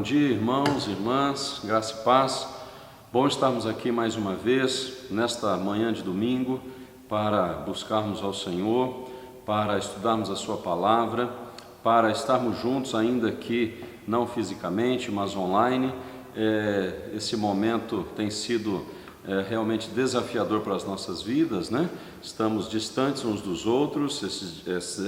Bom dia, irmãos e irmãs, graça e paz. Bom estarmos aqui mais uma vez, nesta manhã de domingo, para buscarmos ao Senhor, para estudarmos a Sua Palavra, para estarmos juntos, ainda que não fisicamente, mas online. Esse momento tem sido realmente desafiador para as nossas vidas, né? Estamos distantes uns dos outros.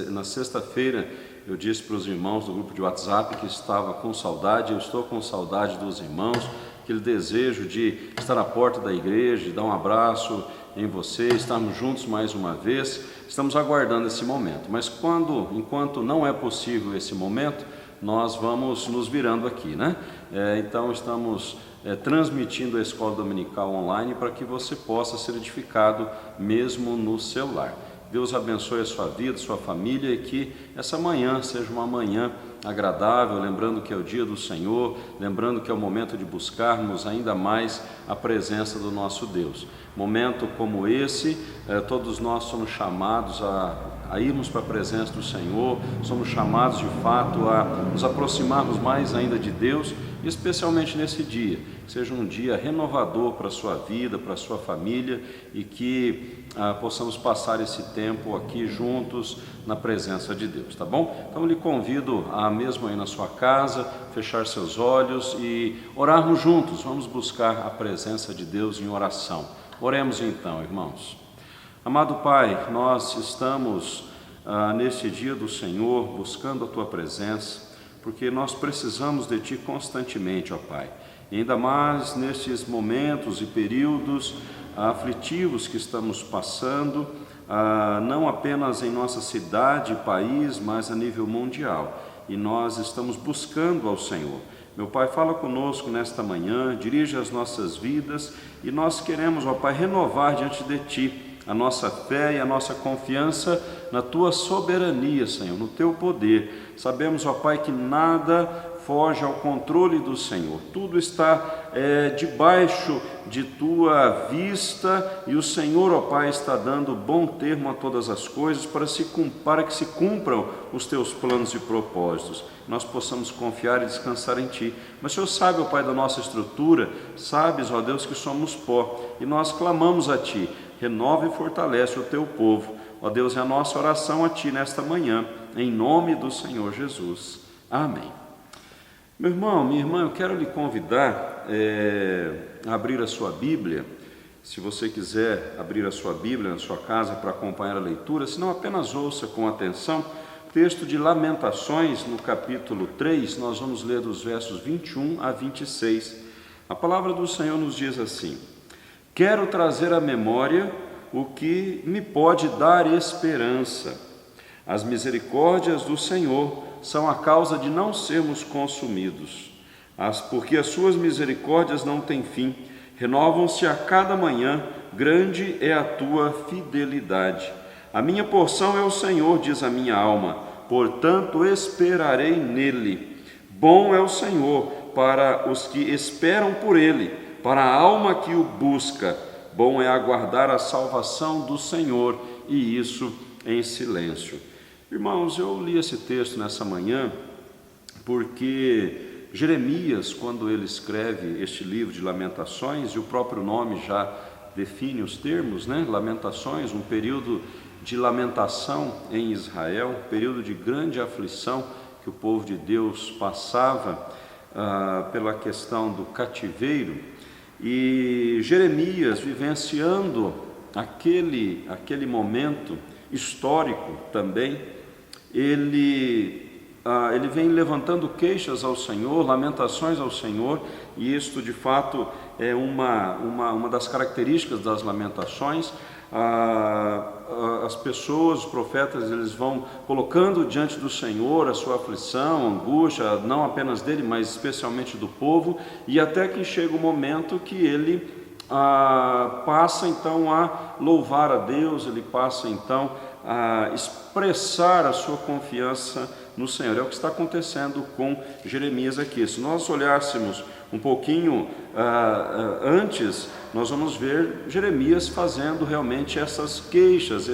Na sexta-feira eu disse para os irmãos do grupo de WhatsApp que estava com saudade. Eu estou com saudade dos irmãos, aquele desejo de estar à porta da igreja, de dar um abraço em você, estarmos juntos mais uma vez. Estamos aguardando esse momento, mas enquanto não é possível esse momento, nós vamos nos virando aqui, né? Então estamos transmitindo a escola dominical online para que você possa ser edificado mesmo no celular. Deus abençoe a sua vida, sua família, e que essa manhã seja uma manhã agradável, lembrando que é o dia do Senhor, lembrando que é o momento de buscarmos ainda mais a presença do nosso Deus. Momento como esse, todos nós somos chamados a irmos para a presença do Senhor, somos chamados de fato a nos aproximarmos mais ainda de Deus, especialmente nesse dia, que seja um dia renovador para a sua vida, para a sua família, e que possamos passar esse tempo aqui juntos na presença de Deus, tá bom? Então eu lhe convido a mesmo aí na sua casa, fechar seus olhos e orarmos juntos. Vamos buscar a presença de Deus em oração. Oremos então, irmãos. Amado Pai, nós estamos neste dia do Senhor buscando a Tua presença, porque nós precisamos de Ti constantemente, ó Pai. E ainda mais nesses momentos e períodos aflitivos que estamos passando, não apenas em nossa cidade e país, mas a nível mundial. E nós estamos buscando ao Senhor. Meu Pai, fala conosco nesta manhã, dirige as nossas vidas, e nós queremos, ó Pai, renovar diante de Ti a nossa fé e a nossa confiança na Tua soberania, Senhor, no Teu poder. Sabemos, ó Pai, que nada foge ao controle do Senhor, tudo está debaixo de Tua vista, e o Senhor, ó Pai, está dando bom termo a todas as coisas para que se cumpram os Teus planos e propósitos, nós possamos confiar e descansar em Ti. Mas o Senhor sabe, ó Pai, da nossa estrutura, sabes, ó Deus, que somos pó, e nós clamamos a Ti. Renova e fortalece o Teu povo. Ó Deus, é a nossa oração a Ti nesta manhã, em nome do Senhor Jesus. Amém. Meu irmão, minha irmã, eu quero lhe convidar a abrir a sua Bíblia. Se você quiser abrir a sua Bíblia na sua casa para acompanhar a leitura, se não, apenas ouça com atenção. Texto de Lamentações, no capítulo 3, nós vamos ler dos versos 21 a 26. A palavra do Senhor nos diz assim: quero trazer à memória o que me pode dar esperança. As misericórdias do Senhor são a causa de não sermos consumidos, porque as suas misericórdias não têm fim, renovam-se a cada manhã, grande é a tua fidelidade. A minha porção é o Senhor, diz a minha alma, portanto esperarei nele. Bom é o Senhor para os que esperam por ele, para a alma que o busca. Bom é aguardar a salvação do Senhor, e isso em silêncio. Irmãos, eu li esse texto nessa manhã porque Jeremias, quando ele escreve este livro de Lamentações, e o próprio nome já define os termos, né? Lamentações, um período de lamentação em Israel, um período de grande aflição que o povo de Deus passava pela questão do cativeiro. E Jeremias, vivenciando aquele momento histórico também, ele vem levantando queixas ao Senhor, lamentações ao Senhor, e isto de fato é uma das características das lamentações. As pessoas, os profetas, eles vão colocando diante do Senhor a sua aflição, a angústia, não apenas dele, mas especialmente do povo, e até que chega o momento que ele passa então a louvar a Deus, ele passa então a expressar a sua confiança no Senhor. É o que está acontecendo com Jeremias aqui. Se nós olhássemos um pouquinho antes, nós vamos ver Jeremias fazendo realmente essas queixas,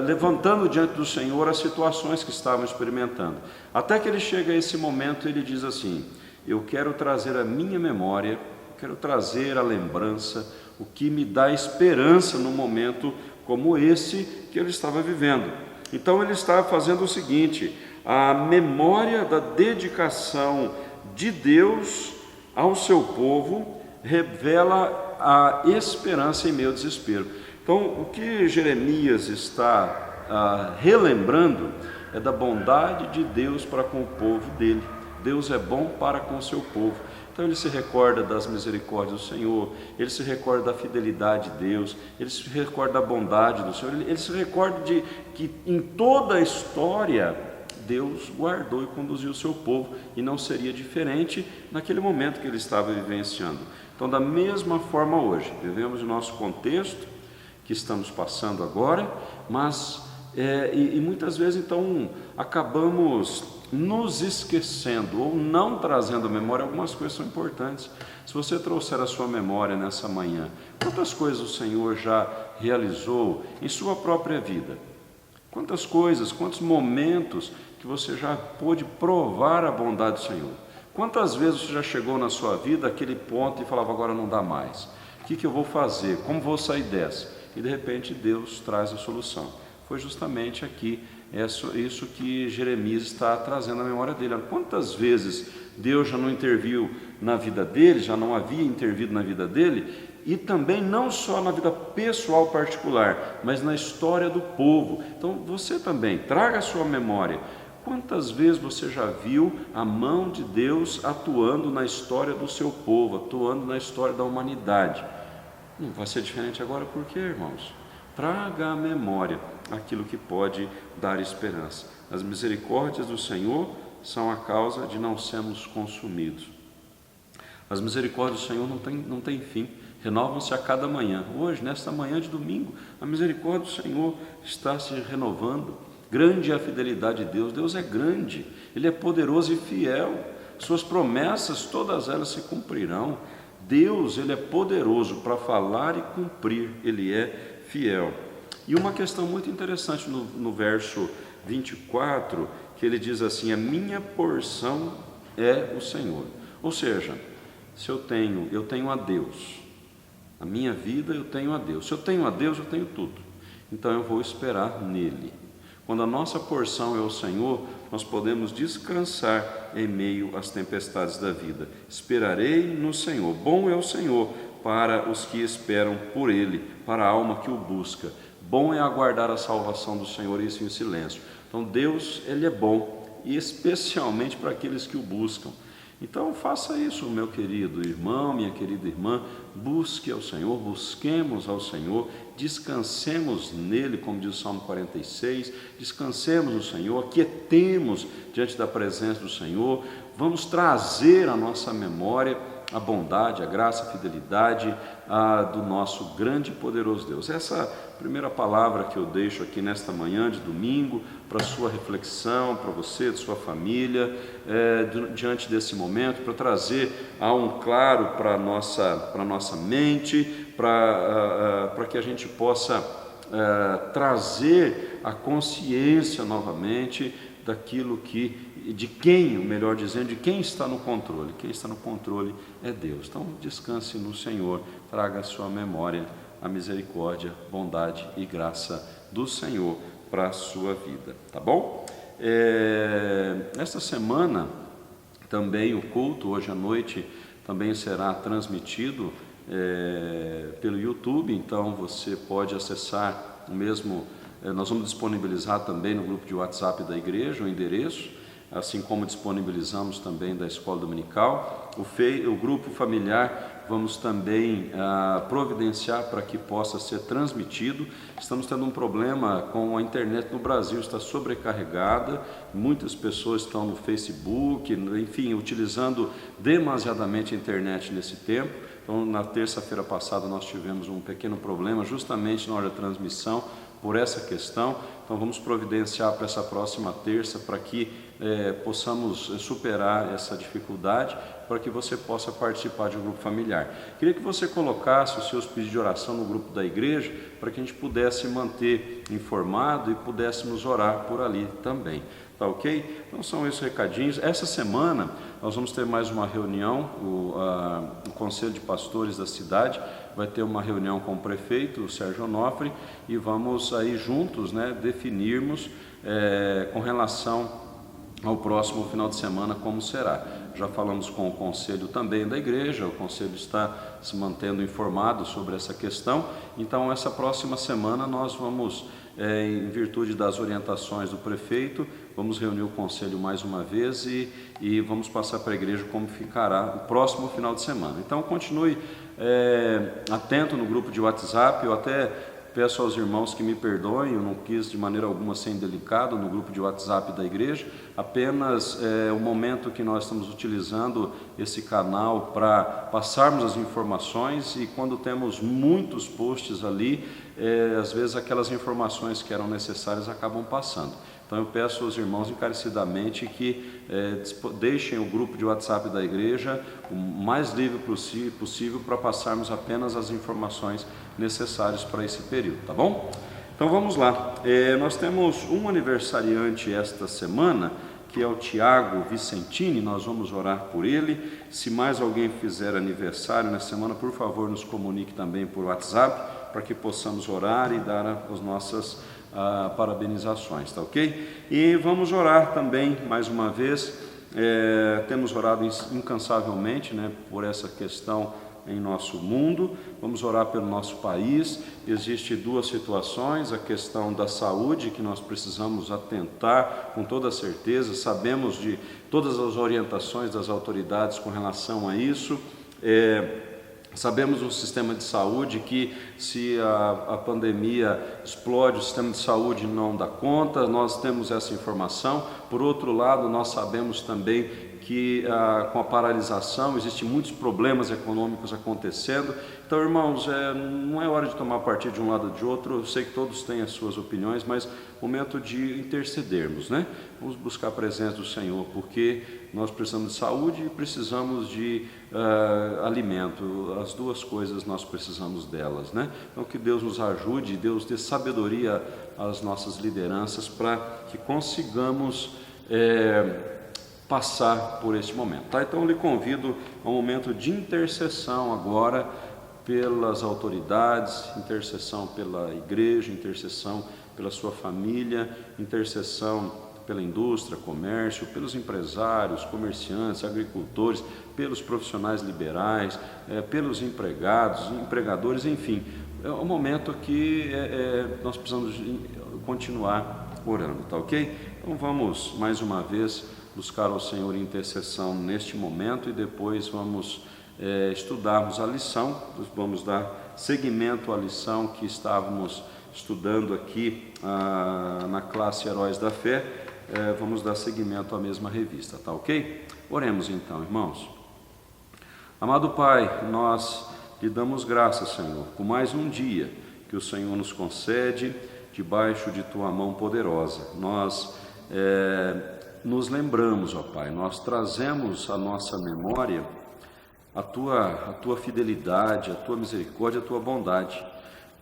levantando diante do Senhor as situações que estavam experimentando. Até que ele chega a esse momento, ele diz assim: eu quero trazer a minha memória, quero trazer a lembrança, o que me dá esperança num momento como esse que ele estava vivendo. Então ele está fazendo o seguinte: a memória da dedicação de Deus ao seu povo revela a esperança em meio ao desespero. Então o que Jeremias está relembrando é da bondade de Deus para com o povo dele. Deus é bom para com o seu povo. Então ele se recorda das misericórdias do Senhor, ele se recorda da fidelidade de Deus, ele se recorda da bondade do Senhor, ele se recorda de que em toda a história Deus guardou e conduziu o seu povo, e não seria diferente naquele momento que ele estava vivenciando. Então, da mesma forma hoje, vivemos o nosso contexto que estamos passando agora, mas muitas vezes então acabamos nos esquecendo ou não trazendo à memória algumas coisas que são importantes. Se você trouxer a sua memória nessa manhã, quantas coisas o Senhor já realizou em sua própria vida? Quantas coisas, quantos momentos que você já pôde provar a bondade do Senhor? Quantas vezes você já chegou na sua vida àquele ponto e falava: agora não dá mais, o que eu vou fazer, como vou sair dessa? E de repente Deus traz a solução. Foi justamente aqui isso que Jeremias está trazendo à memória dele. Quantas vezes Deus já não interviu na vida dele, já não havia intervido na vida dele, e também não só na vida pessoal particular, mas na história do povo. Então você também traga a sua memória. Quantas vezes você já viu a mão de Deus atuando na história do seu povo, atuando na história da humanidade? Não vai ser diferente agora, por quê, irmãos? Traga à memória aquilo que pode dar esperança. As misericórdias do Senhor são a causa de não sermos consumidos. As misericórdias do Senhor não têm fim, renovam-se a cada manhã. Hoje, nesta manhã de domingo, a misericórdia do Senhor está se renovando. Grande é a fidelidade de Deus. Deus é grande, Ele é poderoso e fiel. Suas promessas, todas elas se cumprirão. Deus, Ele é poderoso para falar e cumprir, Ele é fiel. E uma questão muito interessante no verso 24, que ele diz assim: a minha porção é o Senhor. Ou seja, se eu tenho a Deus, a minha vida eu tenho a Deus. Se eu tenho a Deus, eu tenho tudo. Então eu vou esperar nele. Quando a nossa porção é o Senhor, nós podemos descansar em meio às tempestades da vida. Esperarei no Senhor. Bom é o Senhor para os que esperam por Ele, para a alma que o busca. Bom é aguardar a salvação do Senhor, e isso em silêncio. Então Deus, Ele é bom, e especialmente para aqueles que o buscam. Então faça isso, meu querido irmão, minha querida irmã, busque ao Senhor, busquemos ao Senhor, descansemos nele, como diz o Salmo 46, descansemos no Senhor, aquietemos diante da presença do Senhor, vamos trazer à nossa memória a bondade, a graça, a fidelidade do nosso grande e poderoso Deus. Essa primeira palavra que eu deixo aqui nesta manhã de domingo, para sua reflexão, para você, de sua família, diante desse momento, para trazer um claro para a nossa mente, para que a gente possa trazer a consciência novamente daquilo de quem está no controle. Quem está no controle é Deus. Então descanse no Senhor, traga à sua memória a misericórdia, bondade e graça do Senhor para a sua vida, tá bom? Esta semana também o culto, hoje à noite, também será transmitido pelo YouTube, então você pode acessar o mesmo. Nós vamos disponibilizar também no grupo de WhatsApp da igreja o endereço, assim como disponibilizamos também da escola dominical. O grupo familiar vamos também providenciar para que possa ser transmitido. Estamos tendo um problema com a internet no Brasil, está sobrecarregada, muitas pessoas estão no Facebook, enfim, utilizando demasiadamente a internet nesse tempo. Então, na terça-feira passada nós tivemos um pequeno problema justamente na hora da transmissão, por essa questão. Então vamos providenciar para essa próxima terça, para que possamos superar essa dificuldade, para que você possa participar de um grupo familiar. Queria que você colocasse os seus pedidos de oração no grupo da igreja, para que a gente pudesse manter informado e pudéssemos orar por ali também. Tá ok? Então são esses recadinhos. Essa semana nós vamos ter mais uma reunião, o Conselho de Pastores da cidade vai ter uma reunião com o prefeito, o Sérgio Onofre, e vamos aí juntos, né, definirmos com relação ao próximo final de semana como será. Já falamos com o conselho também da igreja, o conselho está se mantendo informado sobre essa questão, então essa próxima semana nós vamos, em virtude das orientações do prefeito, vamos reunir o conselho mais uma vez e vamos passar para a igreja como ficará o próximo final de semana. Então continue atento no grupo de WhatsApp. Eu até peço aos irmãos que me perdoem, eu não quis de maneira alguma ser indelicado no grupo de WhatsApp da igreja, apenas o momento que nós estamos utilizando esse canal para passarmos as informações, e quando temos muitos posts ali, às vezes aquelas informações que eram necessárias acabam passando. Então eu peço aos irmãos encarecidamente que deixem o grupo de WhatsApp da igreja o mais livre possível para passarmos apenas as informações necessárias para esse período, tá bom? Então vamos lá, nós temos um aniversariante esta semana, que é o Tiago Vicentini, nós vamos orar por ele. Se mais alguém fizer aniversário nessa semana, por favor nos comunique também por WhatsApp, para que possamos orar e dar as nossas parabenizações, tá ok? E vamos orar também, mais uma vez, temos orado incansavelmente, né, por essa questão em nosso mundo, vamos orar pelo nosso país. Existem duas situações: a questão da saúde, que nós precisamos atentar com toda certeza, sabemos de todas as orientações das autoridades com relação a isso. Sabemos no sistema de saúde que se a pandemia explode, o sistema de saúde não dá conta, nós temos essa informação. Por outro lado, nós sabemos também que com a paralisação existem muitos problemas econômicos acontecendo. Então, irmãos, não é hora de tomar partido de um lado ou de outro. Eu sei que todos têm as suas opiniões, mas momento de intercedermos, né? Vamos buscar a presença do Senhor, porque nós precisamos de saúde e precisamos de alimento. As duas coisas nós precisamos delas, né? Então que Deus nos ajude, Deus dê sabedoria às nossas lideranças para que consigamos passar por este momento, tá? Então eu lhe convido a um momento de intercessão agora pelas autoridades, intercessão pela igreja, intercessão pela sua família, intercessão pela indústria, comércio, pelos empresários, comerciantes, agricultores, pelos profissionais liberais, pelos empregados, empregadores, enfim. É um momento que nós precisamos continuar orando, tá ok? Então vamos mais uma vez buscar ao Senhor intercessão neste momento, e depois vamos estudarmos a lição. Vamos dar seguimento à lição que estávamos estudando aqui na classe Heróis da Fé. Vamos dar seguimento à mesma revista, tá ok? Oremos então, irmãos. Amado Pai, nós lhe damos graças, Senhor, por mais um dia que o Senhor nos concede debaixo de Tua mão poderosa. Nós nos lembramos, ó Pai, nós trazemos à nossa memória a tua fidelidade, a Tua misericórdia, a Tua bondade.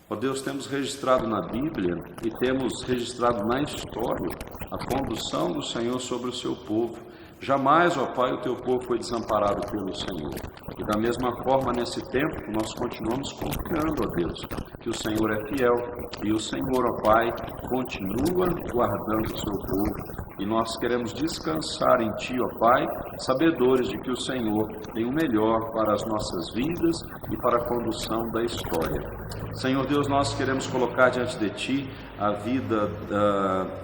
Ó Deus, temos registrado na Bíblia e temos registrado na história a condução do Senhor sobre o seu povo. Jamais, ó Pai, o Teu povo foi desamparado pelo Senhor. E da mesma forma, nesse tempo, nós continuamos confiando, ó Deus, que o Senhor é fiel. E o Senhor, ó Pai, continua guardando o seu povo. E nós queremos descansar em Ti, ó Pai, sabedores de que o Senhor tem o melhor para as nossas vidas e para a condução da história. Senhor Deus, nós queremos colocar diante de Ti a vida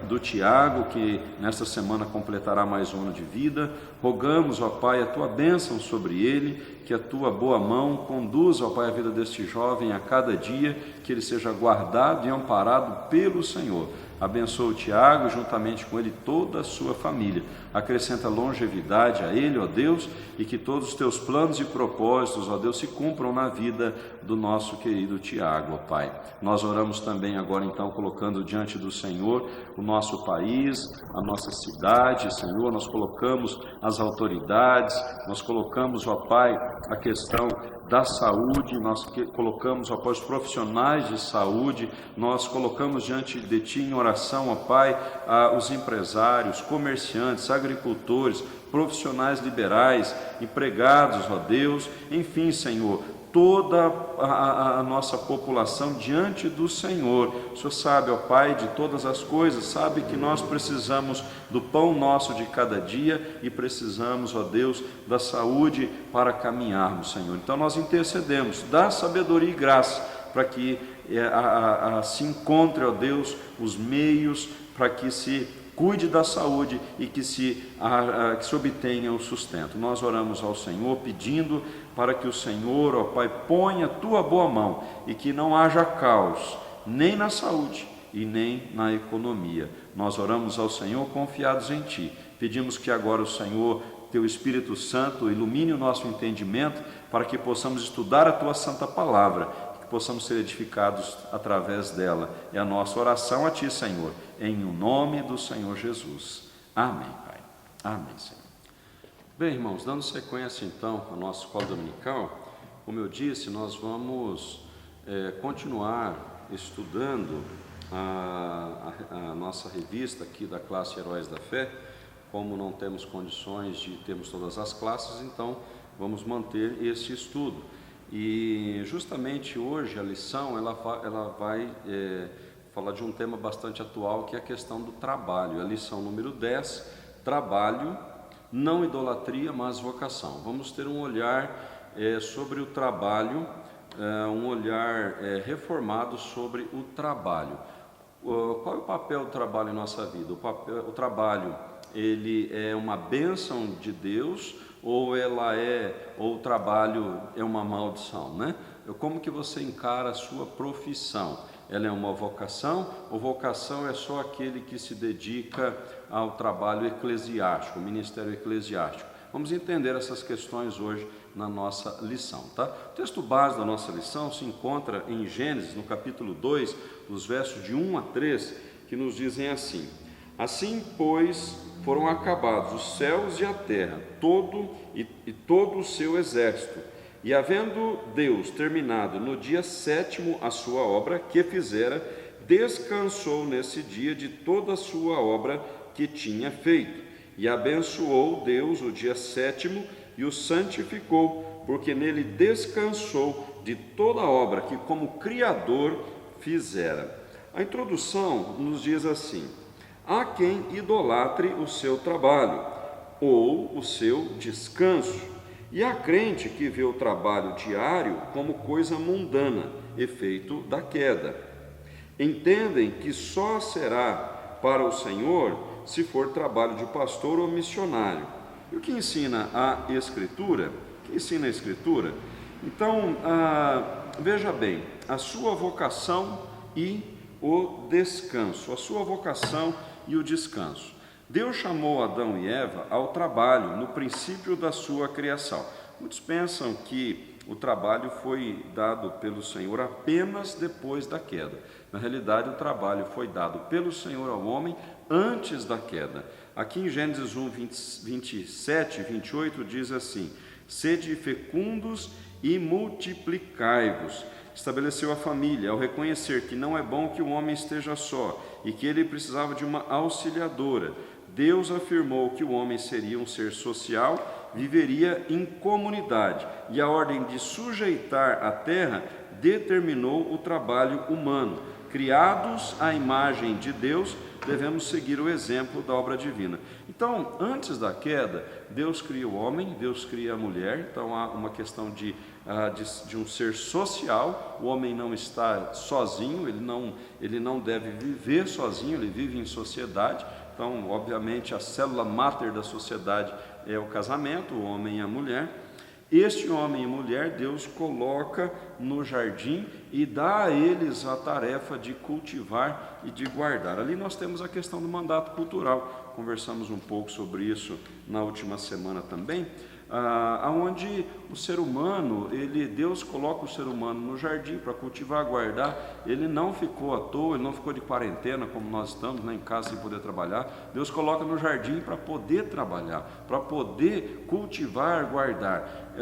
do Tiago, que nesta semana completará mais um ano de vida. Rogamos, ó Pai, a Tua bênção sobre ele, que a Tua boa mão conduza, ó Pai, a vida deste jovem a cada dia, que ele seja guardado e amparado pelo Senhor. Abençoa o Tiago, juntamente com ele toda a sua família. Acrescenta longevidade a ele, ó Deus, e que todos os teus planos e propósitos, ó Deus, se cumpram na vida do nosso querido Tiago, ó Pai. Nós oramos também agora, então, colocando diante do Senhor o nosso país, a nossa cidade, Senhor. Nós colocamos as autoridades, nós colocamos, ó Pai, a questão da saúde, nós colocamos, ó Pai, os profissionais de saúde, nós colocamos diante de Ti em oração, ó Pai, os empresários, comerciantes, agricultores, profissionais liberais, empregados, ó Deus, enfim, Senhor, toda a nossa população diante do Senhor. O Senhor sabe, ó Pai, de todas as coisas, sabe que nós precisamos do pão nosso de cada dia e precisamos, ó Deus, da saúde para caminharmos, Senhor. Então nós intercedemos, dá sabedoria e graça para que se encontre, ó Deus, os meios para que se cuide da saúde e que se obtenha o sustento. Nós oramos ao Senhor pedindo para que o Senhor, ó Pai, ponha a Tua boa mão e que não haja caos, nem na saúde e nem na economia. Nós oramos ao Senhor confiados em Ti. Pedimos que agora o Senhor, Teu Espírito Santo, ilumine o nosso entendimento para que possamos estudar a Tua Santa Palavra, que possamos ser edificados através dela. É a nossa oração a Ti, Senhor, em o nome do Senhor Jesus. Amém, Pai. Amém, Senhor. Bem, irmãos, dando sequência então à nossa escola dominical, como eu disse, nós vamos continuar estudando a nossa revista aqui da classe Heróis da Fé. Como não temos condições de termos todas as classes, então vamos manter esse estudo. E justamente hoje a lição ela vai falar de um tema bastante atual, que é a questão do trabalho. A lição número 10, trabalho, não idolatria, mas vocação. Vamos ter um olhar sobre o trabalho, um olhar reformado sobre o trabalho. Qual é o papel do trabalho em nossa vida? O trabalho, ele é uma bênção de Deus ou o trabalho é uma maldição, né? Como que você encara a sua profissão? Ela é uma vocação ou vocação é só aquele que se dedica ao trabalho eclesiástico, o ministério eclesiástico? Vamos entender essas questões hoje na nossa lição, tá? O texto base da nossa lição se encontra em Gênesis, no capítulo 2, dos versos de 1 a 3, que nos dizem assim: Assim, pois, foram acabados os céus e a terra, todo o seu exército. E havendo Deus terminado no dia 7º a sua obra que fizera, descansou nesse dia de toda a sua obra que tinha feito. E abençoou Deus o dia 7º e o santificou, porque nele descansou de toda a obra que como Criador fizera. A introdução nos diz assim: há quem idolatre o seu trabalho ou o seu descanso, e há crente que vê o trabalho diário como coisa mundana, efeito da queda. Entendem que só será para o Senhor se for trabalho de pastor ou missionário. E o que ensina a Escritura? O que ensina a Escritura? Então, veja bem, a sua vocação e o descanso. A sua vocação e o descanso. Deus chamou Adão e Eva ao trabalho no princípio da sua criação. Muitos pensam que o trabalho foi dado pelo Senhor apenas depois da queda. Na realidade, o trabalho foi dado pelo Senhor ao homem antes da queda. Aqui em Gênesis 1, 27 e 28 diz assim: sede fecundos e multiplicai-vos. Estabeleceu a família ao reconhecer que não é bom que o homem esteja só e que ele precisava de uma auxiliadora. Deus afirmou que o homem seria um ser social, viveria em comunidade, e a ordem de sujeitar a terra determinou o trabalho humano. Criados à imagem de Deus, devemos seguir o exemplo da obra divina. Então, antes da queda, Deus cria o homem, Deus cria a mulher. Então há uma questão de um ser social. O homem não está sozinho, ele não deve viver sozinho, ele vive em sociedade. Então, obviamente, a célula máter da sociedade é o casamento, o homem e a mulher. Este homem e mulher, Deus coloca no jardim e dá a eles a tarefa de cultivar e de guardar. Ali nós temos a questão do mandato cultural, conversamos um pouco sobre isso na última semana também, onde o ser humano, Deus coloca o ser humano no jardim para cultivar, guardar. Ele não ficou à toa, ele não ficou de quarentena como nós estamos, em casa sem poder trabalhar. Deus coloca no jardim para poder trabalhar, para poder cultivar, guardar.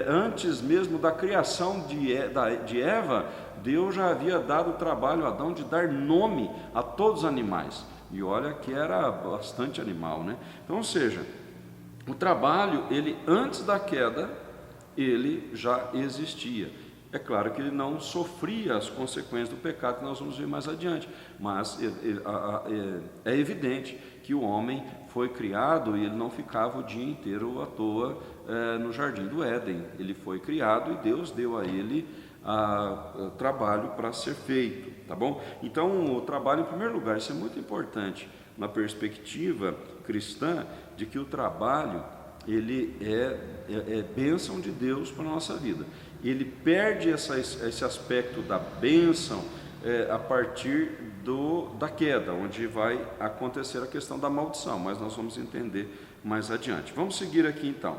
Antes mesmo da criação de Eva, Deus já havia dado o trabalho a Adão de dar nome a todos os animais. E olha que era bastante animal, né? Então, ou seja, o trabalho, antes da queda, ele já existia. É claro que ele não sofria as consequências do pecado, que nós vamos ver mais adiante, mas é evidente que o homem foi criado e ele não ficava o dia inteiro à toa no jardim do Éden. Ele foi criado e Deus deu a ele trabalho para ser feito, tá bom? Então, o trabalho, em primeiro lugar, isso é muito importante na perspectiva cristã, de que o trabalho ele é bênção de Deus para a nossa vida. Ele perde esse aspecto da bênção a partir da queda, onde vai acontecer a questão da maldição, mas nós vamos entender mais adiante. Vamos seguir aqui então.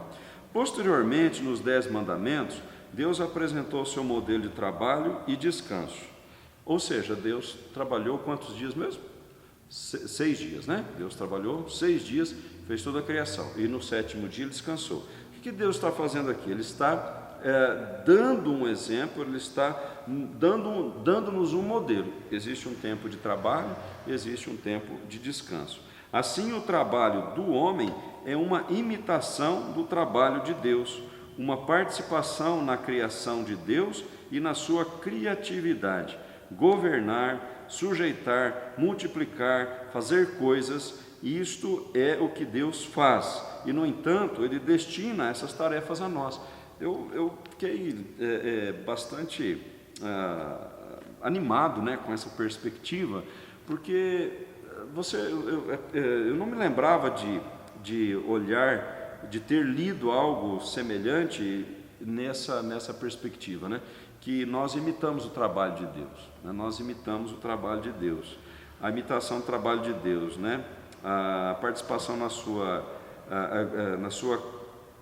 Posteriormente, nos 10 mandamentos, Deus apresentou o seu modelo de trabalho e descanso. Ou seja, Deus trabalhou quantos dias mesmo? 6 dias, né? Deus trabalhou 6 dias, fez toda a criação, e no 7º dia ele descansou. O que Deus está fazendo aqui? Ele está dando um exemplo, ele está dando-nos um modelo. Existe um tempo de trabalho, existe um tempo de descanso. Assim, o trabalho do homem é uma imitação do trabalho de Deus, uma participação na criação de Deus e na sua criatividade. Governar, sujeitar, multiplicar, fazer coisas, isto é o que Deus faz. E, no entanto, Ele destina essas tarefas a nós. Eu fiquei bastante animado, né, com essa perspectiva, porque eu não me lembrava de olhar, de ter lido algo semelhante nessa perspectiva, né? Que nós imitamos o trabalho de Deus, né? Nós imitamos o trabalho de Deus, a imitação do trabalho de Deus, né? A participação na sua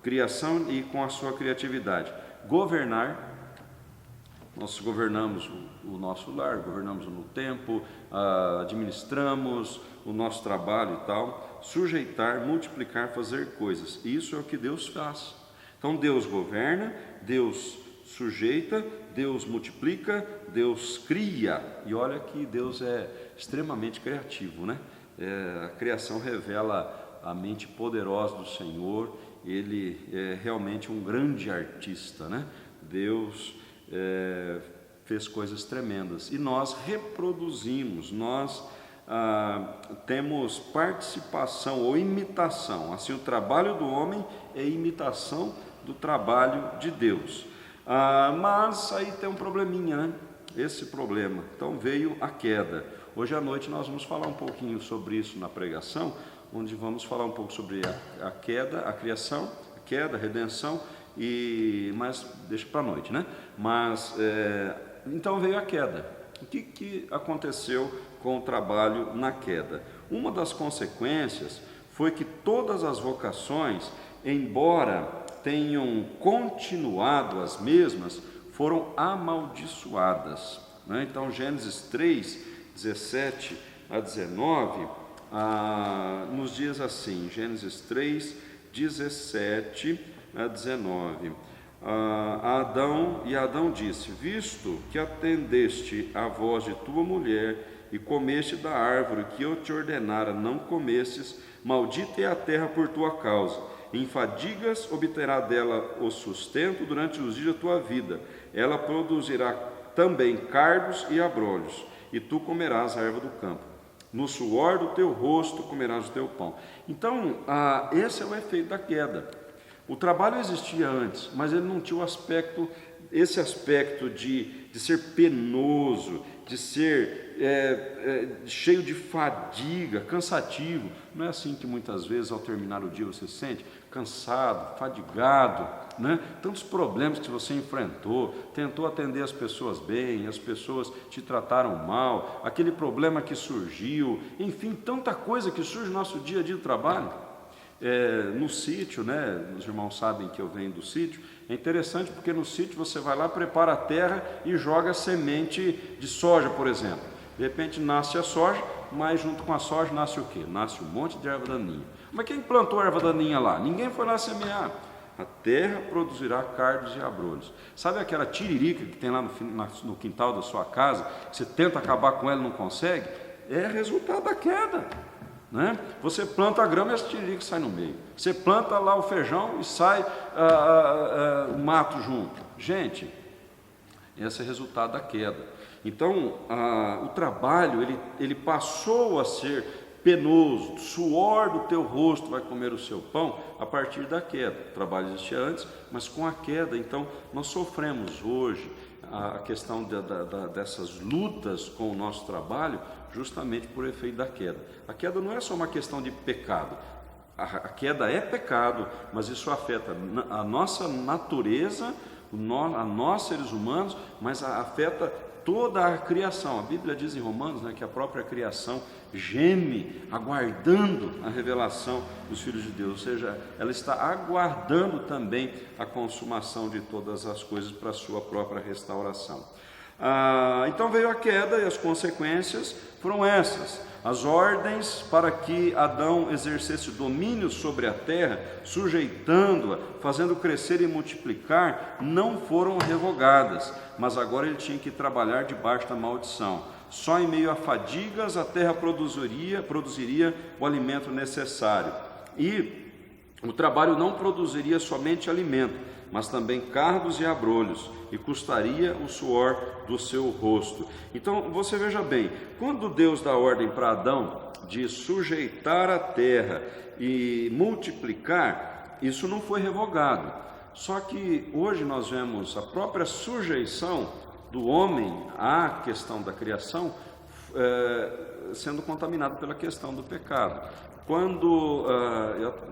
criação e com a sua criatividade. Governar, nós governamos o nosso lar, governamos no tempo, administramos o nosso trabalho e tal. Sujeitar, multiplicar, fazer coisas, isso é o que Deus faz. Então Deus governa, Deus sujeita, Deus multiplica, Deus cria. E olha que Deus é extremamente criativo, né? A criação revela a mente poderosa do Senhor. Ele é realmente um grande artista, né? Deus fez coisas tremendas e nós reproduzimos, nós temos participação ou imitação. Assim, o trabalho do homem é imitação do trabalho de Deus. Mas aí tem um probleminha, né? Esse problema. Então veio a queda. Hoje à noite nós vamos falar um pouquinho sobre isso na pregação, onde vamos falar um pouco sobre a queda, a criação, a queda, a redenção, mas deixa para a noite, né? Mas então veio a queda. O que aconteceu com o trabalho na queda? Uma das consequências foi que todas as vocações, embora tenham continuado as mesmas, foram amaldiçoadas, né? Então Gênesis 3, 17 a 19, nos diz assim, Gênesis 3, 17 a 19, Adão disse: visto que atendeste à voz de tua mulher e comeste da árvore que eu te ordenara não comestes, maldita é a terra por tua causa, em fadigas obterá dela o sustento durante os dias da tua vida, ela produzirá também cardos e abrolhos, e tu comerás a erva do campo, no suor do teu rosto comerás o teu pão. Então, esse é o efeito da queda. O trabalho existia antes, mas ele não tinha esse aspecto de ser penoso, de ser cheio de fadiga, cansativo. Não é assim que muitas vezes ao terminar o dia você se sente? cansado, fadigado, né? Tantos problemas que você enfrentou, tentou atender as pessoas bem, as pessoas te trataram mal, aquele problema que surgiu, enfim, tanta coisa que surge no nosso dia a dia do trabalho. No sítio, né? Os irmãos sabem que eu venho do sítio. É interessante porque no sítio você vai lá, prepara a terra e joga semente de soja, por exemplo. De repente nasce a soja, mas junto com a soja nasce o quê? Nasce um monte de erva daninha. Mas quem plantou a erva daninha lá? Ninguém foi lá semear. A terra produzirá cardos e abrolhos. Sabe aquela tiririca que tem lá no quintal da sua casa, que você tenta acabar com ela e não consegue? É resultado da queda. Né? Você planta a grama e as tiriricas saem no meio. Você planta lá o feijão e sai o mato junto. Gente, esse é o resultado da queda. Então, o trabalho, ele passou a ser penoso. Suor do teu rosto vai comer o seu pão a partir da queda. O trabalho existia antes, mas com a queda, então, nós sofremos hoje a questão dessas lutas com o nosso trabalho, justamente por efeito da queda. A queda não é só uma questão de pecado. A queda é pecado, mas isso afeta a nossa natureza, a nós seres humanos, mas afeta toda a criação. A Bíblia diz em Romanos, né, que a própria criação geme, aguardando a revelação dos filhos de Deus, ou seja, ela está aguardando também a consumação de todas as coisas para a sua própria restauração. Então veio a queda e as consequências foram essas. As ordens para que Adão exercesse domínio sobre a terra, sujeitando-a, fazendo crescer e multiplicar, não foram revogadas, mas agora ele tinha que trabalhar debaixo da maldição. Só em meio a fadigas a terra produziria o alimento necessário. E o trabalho não produziria somente alimento, mas também cardos e abrolhos, e custaria o suor do seu rosto. Então, você veja bem, quando Deus dá ordem para Adão de sujeitar a terra e multiplicar, isso não foi revogado. Só que hoje nós vemos a própria sujeição do homem à questão da criação sendo contaminado pela questão do pecado. Quando,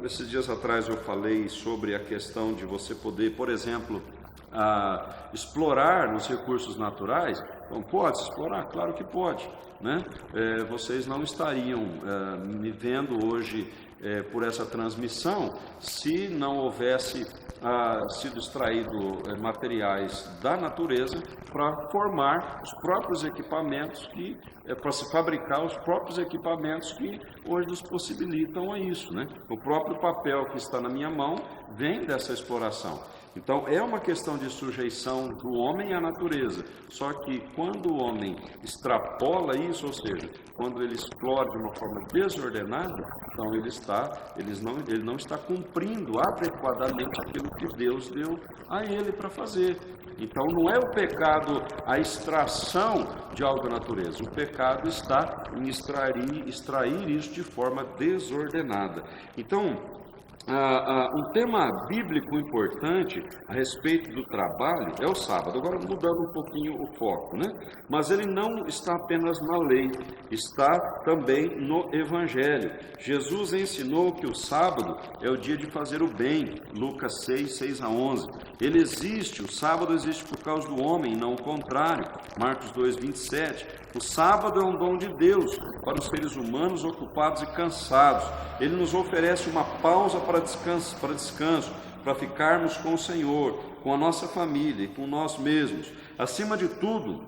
esses dias atrás eu falei sobre a questão de você poder, por exemplo, explorar os recursos naturais. Então, pode explorar? Claro que pode, né? Vocês não estariam me vendo hoje por essa transmissão se não houvesse sido extraído materiais da natureza para formar os próprios equipamentos para se fabricar os próprios equipamentos que hoje nos possibilitam a isso, né? O próprio papel que está na minha mão vem dessa exploração. Então é uma questão de sujeição do homem à natureza, só que quando o homem extrapola isso, ou seja, quando ele explora de uma forma desordenada, então ele não está cumprindo adequadamente aquilo que Deus deu a ele para fazer. Então não é o pecado a extração de algo da natureza, o pecado está em extrair isso de forma desordenada. Então, um tema bíblico importante a respeito do trabalho é o sábado. Agora mudando um pouquinho o foco, né? Mas ele não está apenas na lei, está também no Evangelho. Jesus ensinou que o sábado é o dia de fazer o bem, Lucas 6, 6 a 11. Ele existe, o sábado existe por causa do homem, não o contrário, Marcos 2, 27. O sábado é um dom de Deus para os seres humanos ocupados e cansados. Ele nos oferece uma pausa para descanso, para ficarmos com o Senhor, com a nossa família e com nós mesmos. Acima de tudo,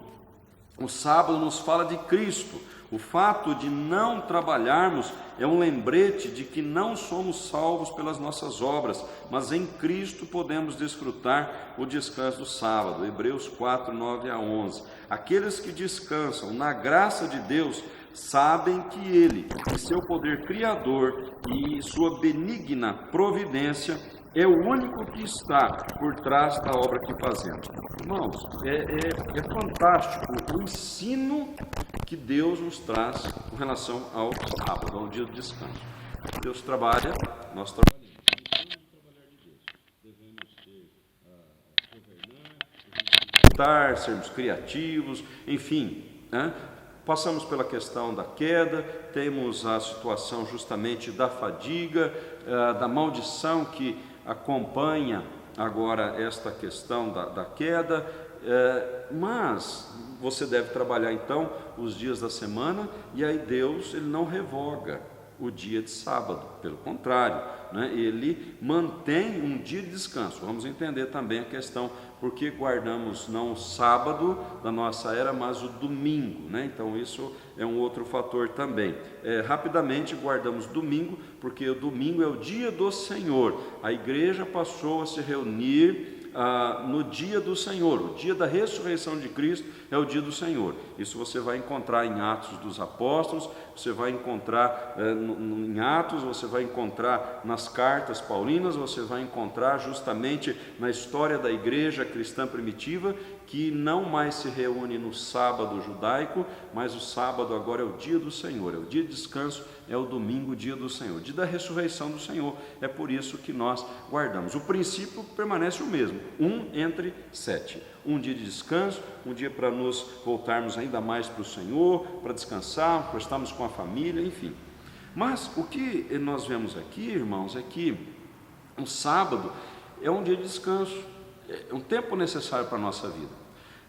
o sábado nos fala de Cristo. O fato de não trabalharmos é um lembrete de que não somos salvos pelas nossas obras, mas em Cristo podemos desfrutar o descanso do sábado. Hebreus 4, 9 a 11. Aqueles que descansam na graça de Deus sabem que Ele, em seu poder criador e sua benigna providência, é o único que está por trás da obra que fazemos. Irmãos, é fantástico o ensino que Deus nos traz com relação ao sábado, ao dia do descanso. Deus trabalha, nós trabalhamos. Devemos ser governantes, sermos criativos, enfim, né? Passamos pela questão da queda, temos a situação justamente da fadiga, da maldição que acompanha agora esta questão da queda, mas você deve trabalhar então os dias da semana, e aí Deus ele não revoga o dia de sábado, pelo contrário, né? Ele mantém um dia de descanso. Vamos entender também a questão porque guardamos não o sábado da nossa era, mas o domingo, né? Então isso é um outro fator também. Rapidamente guardamos domingo, porque o domingo é o dia do Senhor. A igreja passou a se reunir no dia do Senhor. O dia da ressurreição de Cristo é o dia do Senhor. Isso você vai encontrar em Atos dos Apóstolos, você vai encontrar em Atos, você vai encontrar nas cartas paulinas, você vai encontrar justamente na história da igreja cristã primitiva, que não mais se reúne no sábado judaico, mas o sábado agora é o dia do Senhor, é o dia de descanso, é o domingo, o dia do Senhor, o dia da ressurreição do Senhor. É por isso que nós guardamos. O princípio permanece o mesmo, 1 entre 7. Um dia de descanso, um dia para nos voltarmos ainda mais para o Senhor, para descansar, para estarmos com a família, enfim. Mas o que nós vemos aqui, irmãos, é que o sábado é um dia de descanso, é um tempo necessário para a nossa vida.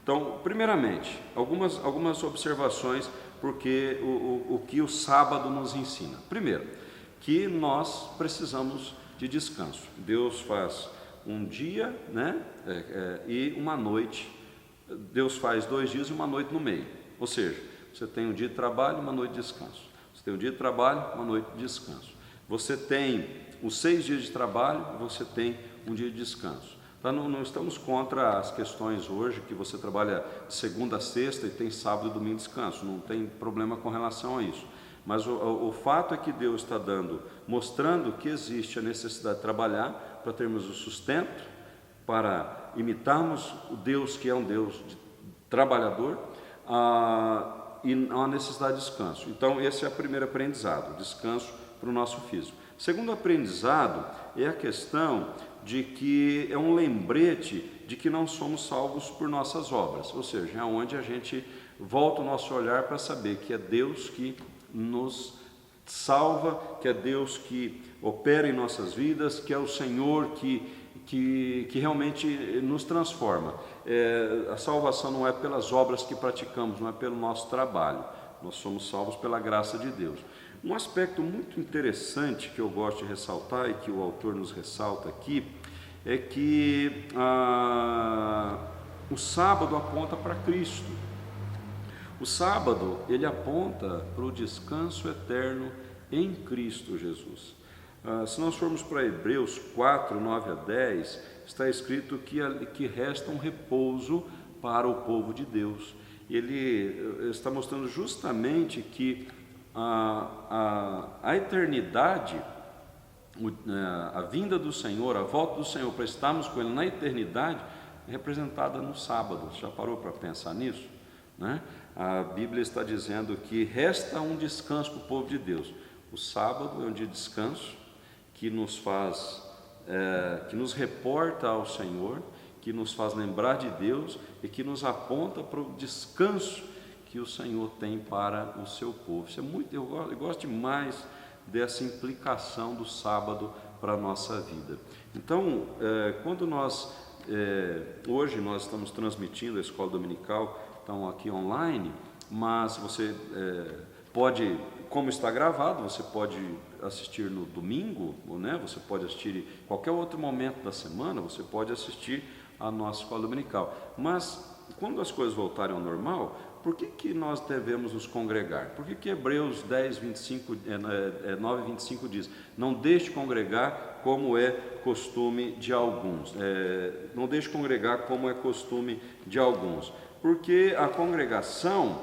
Então, primeiramente, algumas observações, porque o que o sábado nos ensina. Primeiro, que nós precisamos de descanso. Deus faz um dia, né, e uma noite. Deus faz 2 dias e uma noite no meio. Ou seja, você tem um dia de trabalho e uma noite de descanso. Você tem um dia de trabalho, uma noite de descanso. Você tem os 6 dias de trabalho, você tem um dia de descanso. Então, não estamos contra as questões hoje que você trabalha de segunda a sexta e tem sábado e domingo de descanso. Não tem problema com relação a isso. Mas o fato é que Deus está mostrando que existe a necessidade de trabalhar para termos o sustento, para imitarmos o Deus que é um Deus trabalhador, e a necessidade de descanso. Então, esse é o primeiro aprendizado, descanso para o nosso físico. Segundo aprendizado é a questão de que é um lembrete de que não somos salvos por nossas obras, ou seja, é onde a gente volta o nosso olhar para saber que é Deus que nos salva, que é Deus que opera em nossas vidas, que é o Senhor que realmente nos transforma. A salvação não é pelas obras que praticamos, não é pelo nosso trabalho, nós somos salvos pela graça de Deus. Um aspecto muito interessante que eu gosto de ressaltar e que o autor nos ressalta aqui é que o sábado aponta para Cristo. O sábado, ele aponta para o descanso eterno em Cristo Jesus. Se nós formos para Hebreus 4, 9 a 10, está escrito que resta um repouso para o povo de Deus. Ele está mostrando justamente que a eternidade, a vinda do Senhor, a volta do Senhor para estarmos com Ele na eternidade, é representada no sábado. Você já parou para pensar nisso? Né? A Bíblia está dizendo que resta um descanso para o povo de Deus. O sábado é um dia de descanso que nos faz, que nos reporta ao Senhor, que nos faz lembrar de Deus e que nos aponta para o descanso que o Senhor tem para o seu povo. Isso é muito, eu gosto demais dessa implicação do sábado para a nossa vida. Então, quando hoje nós estamos transmitindo a escola dominical, então aqui online, mas você pode, como está gravado, você pode assistir no domingo, né? Você pode assistir em qualquer outro momento da semana, você pode assistir a nossa escola dominical. Mas quando as coisas voltarem ao normal, por que nós devemos nos congregar? Por que Hebreus 10, 25, 9, 25 diz: não deixe congregar como é costume de alguns. Não deixe congregar como é costume de alguns. Porque a congregação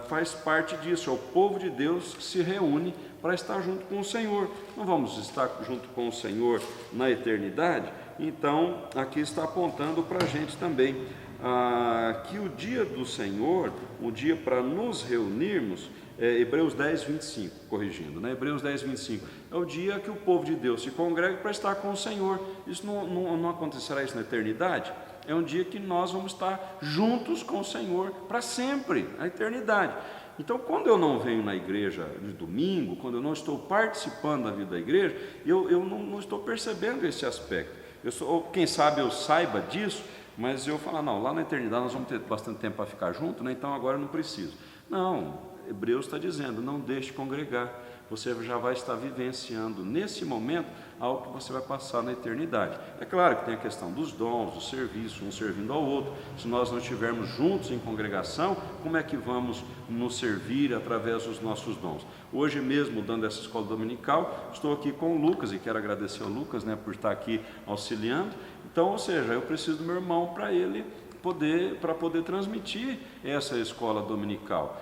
faz parte disso, é o povo de Deus que se reúne para estar junto com o Senhor. Não vamos estar junto com o Senhor na eternidade? Então, aqui está apontando para a gente também que o dia do Senhor, o dia para nos reunirmos, Hebreus 10, 25, corrigindo, né? Hebreus 10, 25, é o dia que o povo de Deus se congrega para estar com o Senhor. Isso não acontecerá isso na eternidade? é um dia que nós vamos estar juntos com o Senhor para sempre, a eternidade. Então, quando eu não venho na igreja de domingo, quando eu não estou participando da vida da igreja, eu não estou percebendo esse aspecto. Quem sabe eu saiba disso, mas eu falo, não, lá na eternidade nós vamos ter bastante tempo para ficar junto, né? Então agora eu não preciso. Não, Hebreus está dizendo, não deixe congregar. Você já vai estar vivenciando nesse momento algo que você vai passar na eternidade. É claro que tem a questão dos dons, do serviço, um servindo ao outro. Se nós não estivermos juntos em congregação, como é que vamos nos servir através dos nossos dons? Hoje mesmo, dando essa escola dominical, estou aqui com o Lucas e quero agradecer ao Lucas, né, por estar aqui auxiliando. Então, ou seja, eu preciso do meu irmão para poder transmitir essa escola dominical.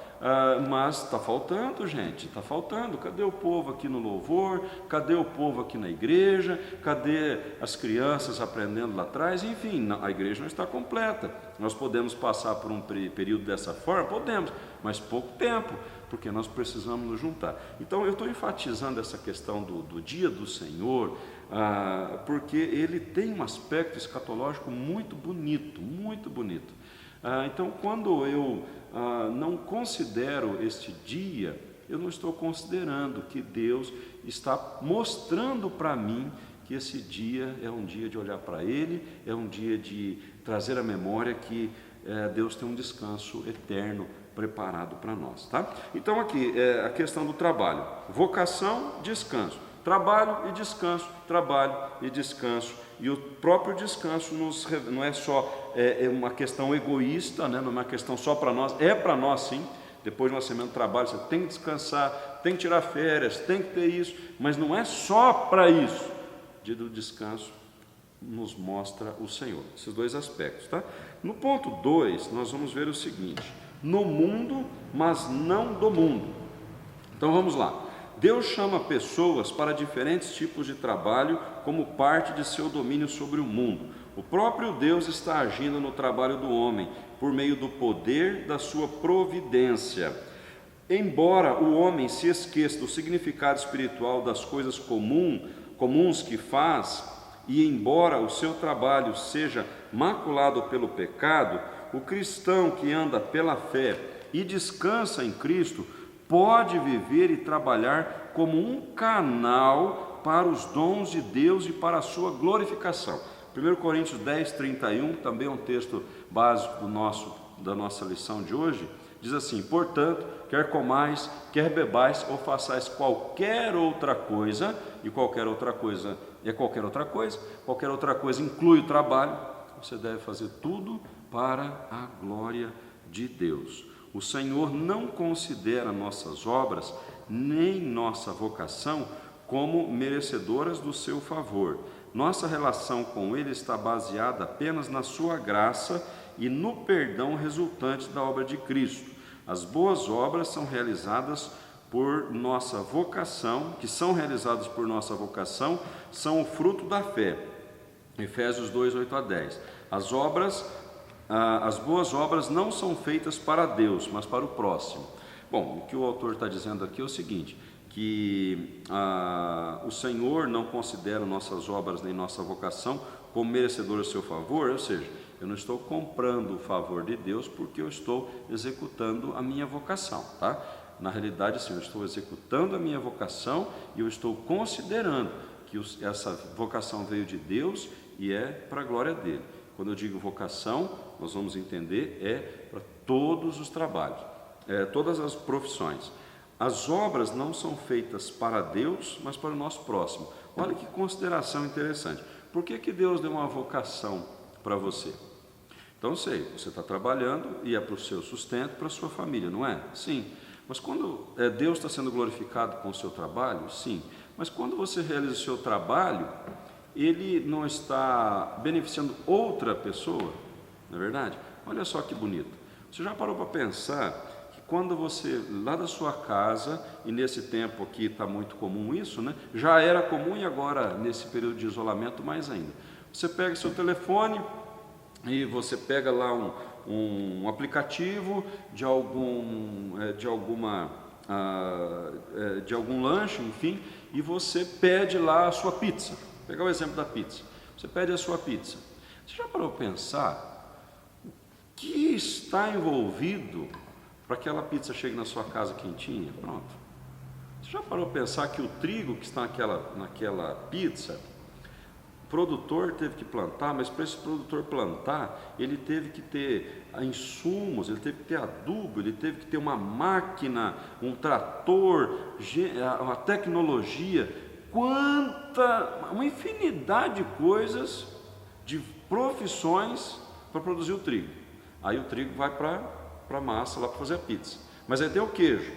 Mas está faltando, gente, está faltando. Cadê o povo aqui no louvor? Cadê o povo aqui na igreja? Cadê as crianças aprendendo lá atrás? Enfim, a igreja não está completa. Nós podemos passar por um período dessa forma? Podemos, mas pouco tempo, porque nós precisamos nos juntar. Então eu estou enfatizando essa questão do dia do Senhor, porque ele tem um aspecto escatológico muito bonito, muito bonito. Então, quando eu não considero este dia, eu não estou considerando que Deus está mostrando para mim que esse dia é um dia de olhar para Ele, é um dia de trazer à memória que Deus tem um descanso eterno preparado para nós, tá? Então aqui a questão do trabalho, vocação, descanso, trabalho e descanso, trabalho e descanso. E o próprio descanso não é só uma questão egoísta, né? Não é uma questão só para nós, é para nós sim. Depois do nascimento do trabalho, você tem que descansar, tem que tirar férias, tem que ter isso, mas não é só para isso. O dia do descanso nos mostra o Senhor, esses dois aspectos, tá? No ponto 2, nós vamos ver o seguinte: no mundo, mas não do mundo. Então vamos lá. Deus chama pessoas para diferentes tipos de trabalho como parte de seu domínio sobre o mundo. O próprio Deus está agindo no trabalho do homem por meio do poder da sua providência. Embora o homem se esqueça do significado espiritual das coisas comuns que faz, e embora o seu trabalho seja maculado pelo pecado, o cristão que anda pela fé e descansa em Cristo pode viver e trabalhar como um canal para os dons de Deus e para a sua glorificação. 1 Coríntios 10, 31, também é um texto básico da nossa lição de hoje, diz assim: portanto, quer comais, quer bebais ou façais qualquer outra coisa, e qualquer outra coisa é qualquer outra coisa inclui o trabalho, você deve fazer tudo para a glória de Deus. O Senhor não considera nossas obras, nem nossa vocação, como merecedoras do seu favor. Nossa relação com Ele está baseada apenas na sua graça e no perdão resultante da obra de Cristo. As boas obras são realizadas por nossa vocação, são o fruto da fé. Efésios 2, 8 a 10. As boas obras não são feitas para Deus, mas para o próximo. Bom, o que o autor está dizendo aqui é o seguinte, que o Senhor não considera nossas obras nem nossa vocação como merecedor do seu favor, ou seja, eu não estou comprando o favor de Deus porque eu estou executando a minha vocação, tá? Na realidade, sim, eu estou executando a minha vocação e eu estou considerando que essa vocação veio de Deus e é para a glória dele. Quando eu digo vocação, nós vamos entender, é para todos os trabalhos, todas as profissões. As obras não são feitas para Deus, mas para o nosso próximo. Olha que consideração interessante. Por que Deus deu uma vocação para você? Então, você está trabalhando e é para o seu sustento, para a sua família, não é? Sim. Mas quando Deus está sendo glorificado com o seu trabalho? Sim. Mas quando você realiza o seu trabalho, ele não está beneficiando outra pessoa, não é verdade? Olha só que bonito. Você já parou para pensar que quando você, lá da sua casa, e nesse tempo aqui está muito comum isso, né? Já era comum e agora, nesse período de isolamento, mais ainda. Você pega seu telefone e você pega lá um aplicativo de algum lanche, enfim, e você pede lá a sua pizza. Vou pegar o exemplo da pizza. Você pede a sua pizza. Você já parou para pensar o que está envolvido para que aquela pizza chegue na sua casa quentinha? Pronto. Você já parou para pensar que o trigo que está naquela pizza, o produtor teve que plantar, mas para esse produtor plantar, ele teve que ter insumos, ele teve que ter adubo, ele teve que ter uma máquina, um trator, uma tecnologia, uma infinidade de coisas, de profissões para produzir o trigo. Aí o trigo vai para a massa lá para fazer a pizza. Mas aí tem o queijo.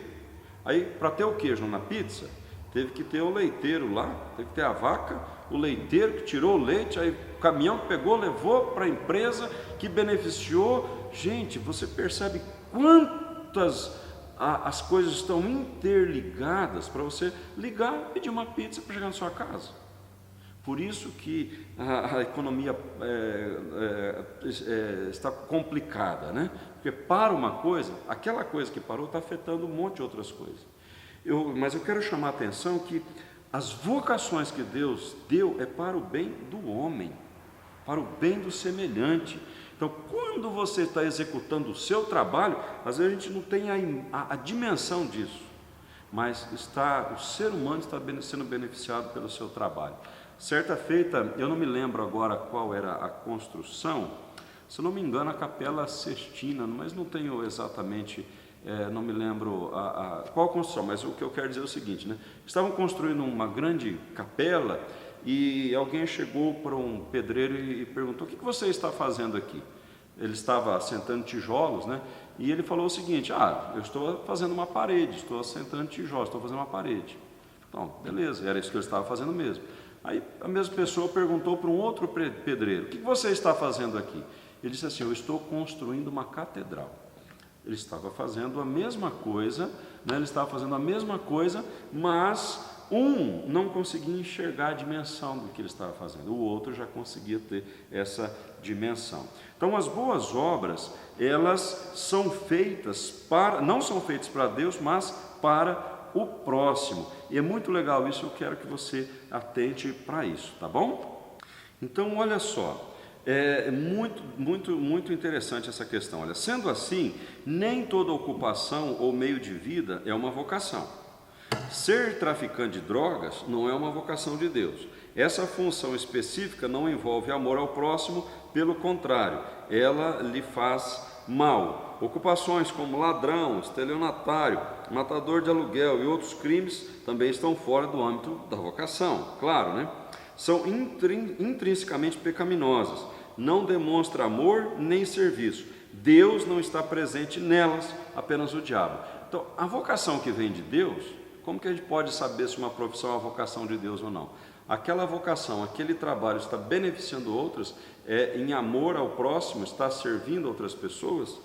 Aí para ter o queijo na pizza, teve que ter o leiteiro lá, teve que ter a vaca, o leiteiro que tirou o leite, aí o caminhão que pegou, levou para a empresa que beneficiou. Gente, você percebe quantas as coisas estão interligadas para você ligar e pedir uma pizza para chegar na sua casa. Por isso que a economia está complicada, né? Porque para uma coisa, aquela coisa que parou está afetando um monte de outras coisas. Mas eu quero chamar a atenção que as vocações que Deus deu é para o bem do homem, para o bem do semelhante. Então, quando você está executando o seu trabalho, às vezes a gente não tem a dimensão disso, mas o ser humano está sendo beneficiado pelo seu trabalho. Certa feita, eu não me lembro agora qual era a construção, se não me engano a Capela Sistina, mas não tenho exatamente, não me lembro qual construção, mas o que eu quero dizer é o seguinte, né? Estavam construindo uma grande capela e alguém chegou para um pedreiro e perguntou: o que você está fazendo aqui? Ele estava assentando tijolos, né? E ele falou o seguinte: eu estou fazendo uma parede, estou assentando tijolos, estou fazendo uma parede. Então, beleza, era isso que eu estava fazendo mesmo. Aí a mesma pessoa perguntou para um outro pedreiro: o que você está fazendo aqui? Ele disse assim: eu estou construindo uma catedral. Ele estava fazendo a mesma coisa, né? Ele estava fazendo a mesma coisa, mas um não conseguia enxergar a dimensão do que ele estava fazendo, o outro já conseguia ter essa dimensão. Então as boas obras, elas são feitas não são feitas para Deus, mas para o próximo. E é muito legal isso, eu quero que você atente para isso, tá bom? Então olha só, é muito interessante essa questão. Olha, sendo assim, nem toda ocupação ou meio de vida é uma vocação. Ser traficante de drogas não é uma vocação de Deus. Essa função específica não envolve amor ao próximo, pelo contrário, ela lhe faz mal. Ocupações como ladrão, estelionatário, matador de aluguel e outros crimes também estão fora do âmbito da vocação, claro, né? São intrinsecamente pecaminosas, não demonstram amor nem serviço. Deus não está presente nelas, apenas o diabo. Então, a vocação que vem de Deus, como que a gente pode saber se uma profissão é uma vocação de Deus ou não? Aquela vocação, aquele trabalho está beneficiando outras, em amor ao próximo, está servindo outras pessoas,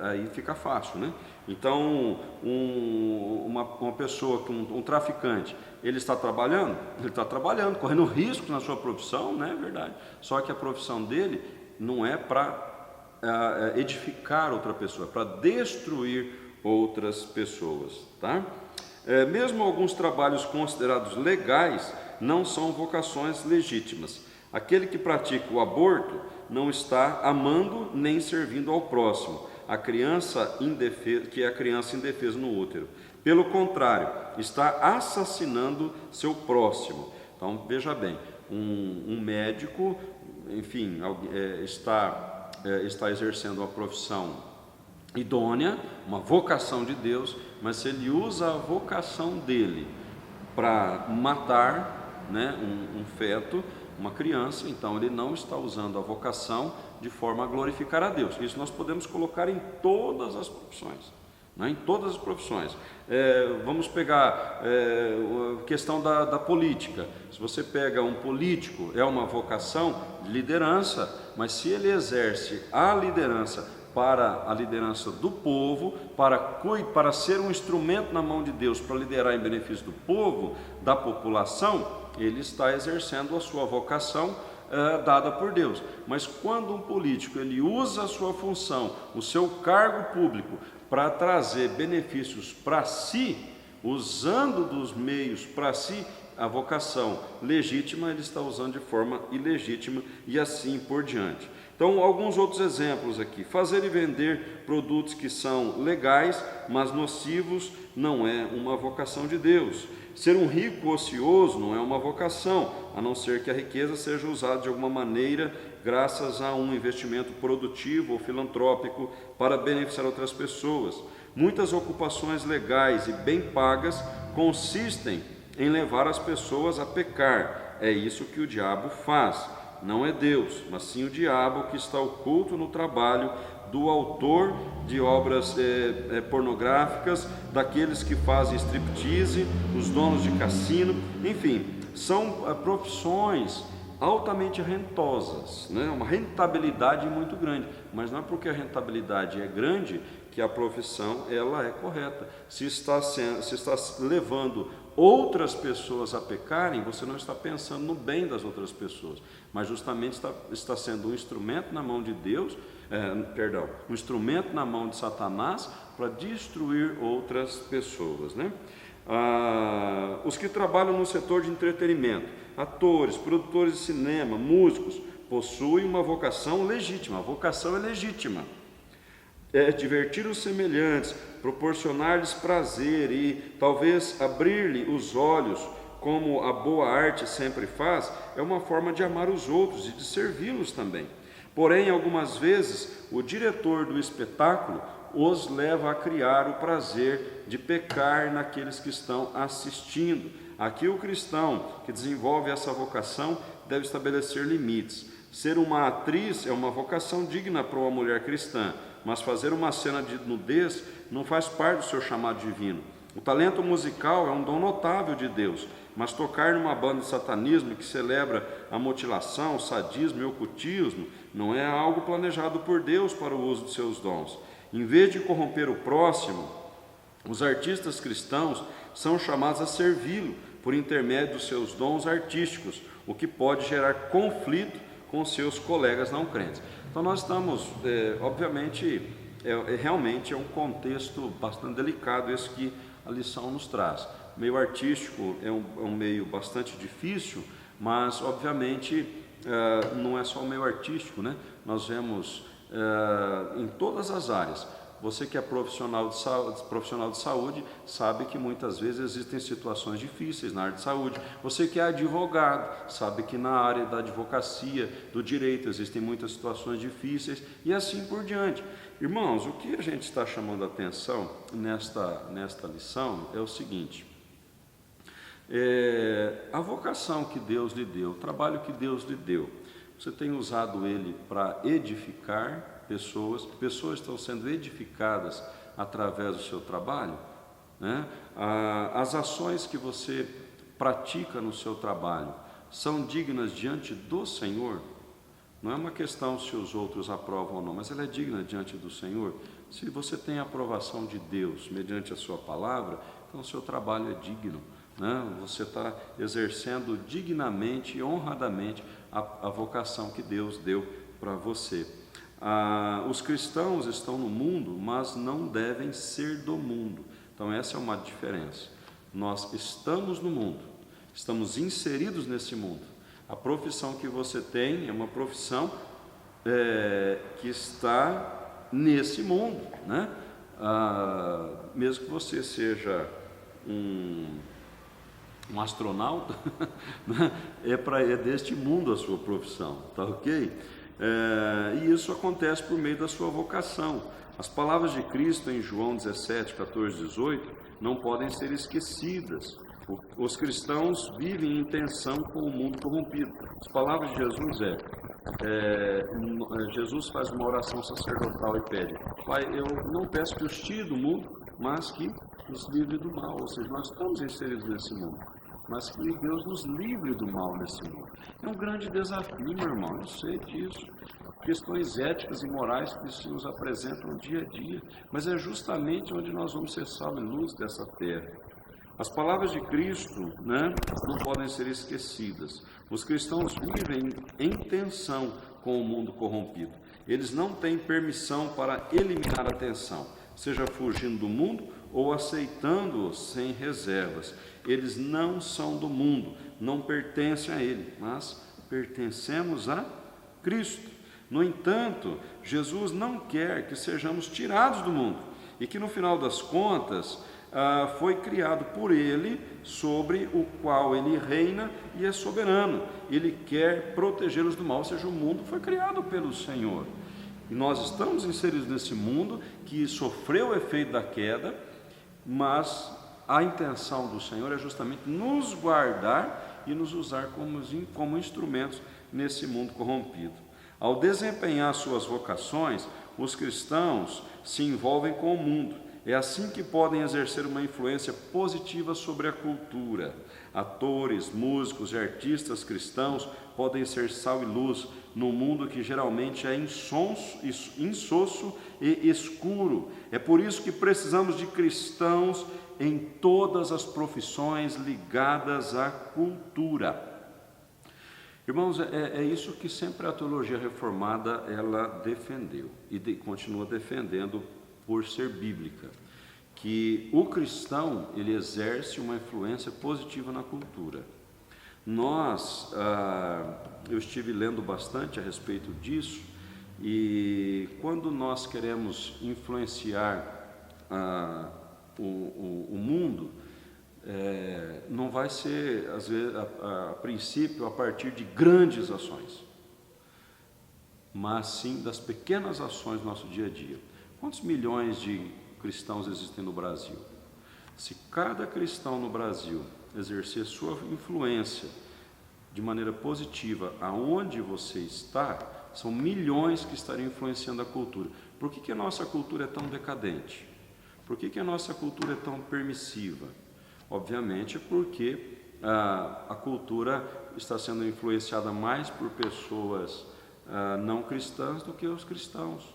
aí fica fácil, né? Então, uma pessoa, um traficante, ele está trabalhando? Ele está trabalhando, correndo riscos na sua profissão, né? É verdade. Só que a profissão dele não é para edificar outra pessoa, é para destruir outras pessoas, tá? Mesmo alguns trabalhos considerados legais não são vocações legítimas. Aquele que pratica o aborto não está amando nem servindo ao próximo, a criança indefesa, que é a criança indefesa no útero. Pelo contrário, está assassinando seu próximo. Então, veja bem, um médico, enfim, está exercendo uma profissão idônea, uma vocação de Deus, mas se ele usa a vocação dele para matar, né, um feto, uma criança, então ele não está usando a vocação de forma a glorificar a Deus. Isso nós podemos colocar em todas as profissões, né, em todas as profissões. Vamos pegar a questão da política. Se você pega um político, é uma vocação de liderança, mas se ele exerce a liderança para a liderança do povo, para ser um instrumento na mão de Deus, para liderar em benefício do povo, da população, ele está exercendo a sua vocação dada por Deus. Mas quando um político ele usa a sua função, o seu cargo público, para trazer benefícios para si, usando dos meios para si, a vocação legítima ele está usando de forma ilegítima e assim por diante. Então, alguns outros exemplos aqui. Fazer e vender produtos que são legais, mas nocivos, não é uma vocação de Deus. Ser um rico ocioso não é uma vocação, a não ser que a riqueza seja usada de alguma maneira, graças a um investimento produtivo ou filantrópico para beneficiar outras pessoas. Muitas ocupações legais e bem pagas consistem em levar as pessoas a pecar. É isso que o diabo faz. Não é Deus, mas sim o diabo que está oculto no trabalho do autor de obras pornográficas, daqueles que fazem striptease, os donos de cassino, enfim, são profissões altamente rentosas, né? Uma rentabilidade muito grande, mas não é porque a rentabilidade é grande que a profissão ela é correta. Se está levando outras pessoas a pecarem, você não está pensando no bem das outras pessoas, mas justamente está sendo um instrumento na mão de Deus, um instrumento na mão de Satanás para destruir outras pessoas, né? Os que trabalham no setor de entretenimento, atores, produtores de cinema, músicos, possuem uma vocação legítima. A vocação é legítima. É divertir os semelhantes, proporcionar-lhes prazer e talvez abrir-lhe os olhos, como a boa arte sempre faz, é uma forma de amar os outros e de servi-los também. Porém, algumas vezes, o diretor do espetáculo os leva a criar o prazer de pecar naqueles que estão assistindo. Aqui o cristão que desenvolve essa vocação deve estabelecer limites. Ser uma atriz é uma vocação digna para uma mulher cristã, mas fazer uma cena de nudez não faz parte do seu chamado divino. O talento musical é um dom notável de Deus, mas tocar numa banda de satanismo que celebra a mutilação, o sadismo e o ocultismo não é algo planejado por Deus para o uso de seus dons. Em vez de corromper o próximo, os artistas cristãos são chamados a servi-lo por intermédio dos seus dons artísticos, o que pode gerar conflito com seus colegas não crentes. Então nós estamos, obviamente, realmente é um contexto bastante delicado esse que a lição nos traz. O meio artístico é um meio bastante difícil, mas obviamente não é só o meio artístico, né? Nós vemos em todas as áreas. Você que é profissional de saúde sabe que muitas vezes existem situações difíceis na área de saúde. Você que é advogado sabe que na área da advocacia, do direito, existem muitas situações difíceis e assim por diante. Irmãos, o que a gente está chamando a atenção nesta lição é o seguinte: a vocação que Deus lhe deu, o trabalho que Deus lhe deu, você tem usado ele para edificar pessoas estão sendo edificadas através do seu trabalho, né? As ações que você pratica no seu trabalho são dignas diante do Senhor? Não é uma questão se os outros aprovam ou não, mas ela é digna diante do Senhor. Se você tem a aprovação de Deus mediante a sua palavra, então o seu trabalho é digno, né? Você está exercendo dignamente e honradamente a vocação que Deus deu para você. Os cristãos estão no mundo, mas não devem ser do mundo. Então essa é uma diferença. Nós estamos no mundo, estamos inseridos nesse mundo. A profissão que você tem é uma profissão que está nesse mundo, né? Mesmo que você seja um astronauta, né? É deste mundo a sua profissão, tá ok? E isso acontece por meio da sua vocação. As palavras de Cristo em João 17, 14, 18 não podem ser esquecidas. Os cristãos vivem em tensão com o mundo corrompido. As palavras de Jesus Jesus faz uma oração sacerdotal e pede: Pai, eu não peço que os tire do mundo, mas que nos livre do mal. Ou seja, nós estamos inseridos nesse mundo, mas que Deus nos livre do mal nesse mundo. É um grande desafio, meu irmão, eu sei disso. Questões éticas e morais que se nos apresentam dia a dia, mas é justamente onde nós vamos ser sal e luz dessa terra. As palavras de Cristo, né, não podem ser esquecidas. Os cristãos vivem em tensão com o mundo corrompido. Eles não têm permissão para eliminar a tensão, seja fugindo do mundo ou aceitando-os sem reservas. Eles não são do mundo, não pertencem a ele, mas pertencemos a Cristo. No entanto, Jesus não quer que sejamos tirados do mundo e que no final das contas foi criado por ele, sobre o qual ele reina e é soberano. Ele quer protegê-los do mal, ou seja, o mundo foi criado pelo Senhor. E nós estamos inseridos nesse mundo que sofreu o efeito da queda, mas a intenção do Senhor é justamente nos guardar e nos usar como instrumentos nesse mundo corrompido. Ao desempenhar suas vocações, os cristãos se envolvem com o mundo. É assim que podem exercer uma influência positiva sobre a cultura. Atores, músicos e artistas cristãos podem ser sal e luz num mundo que geralmente é insosso e escuro. É por isso que precisamos de cristãos em todas as profissões ligadas à cultura. Irmãos, é isso que sempre a teologia reformada ela defendeu e continua defendendo por ser bíblica, que o cristão ele exerce uma influência positiva na cultura. Eu estive lendo bastante a respeito disso, e quando nós queremos influenciar o mundo, não vai ser, às vezes, a princípio, a partir de grandes ações, mas sim das pequenas ações do nosso dia a dia. Quantos milhões de cristãos existem no Brasil? Se cada cristão no Brasil exercer sua influência de maneira positiva aonde você está, são milhões que estariam influenciando a cultura. Por que a nossa cultura é tão decadente? Por que a nossa cultura é tão permissiva? Obviamente porque a cultura está sendo influenciada mais por pessoas não cristãs do que os cristãos.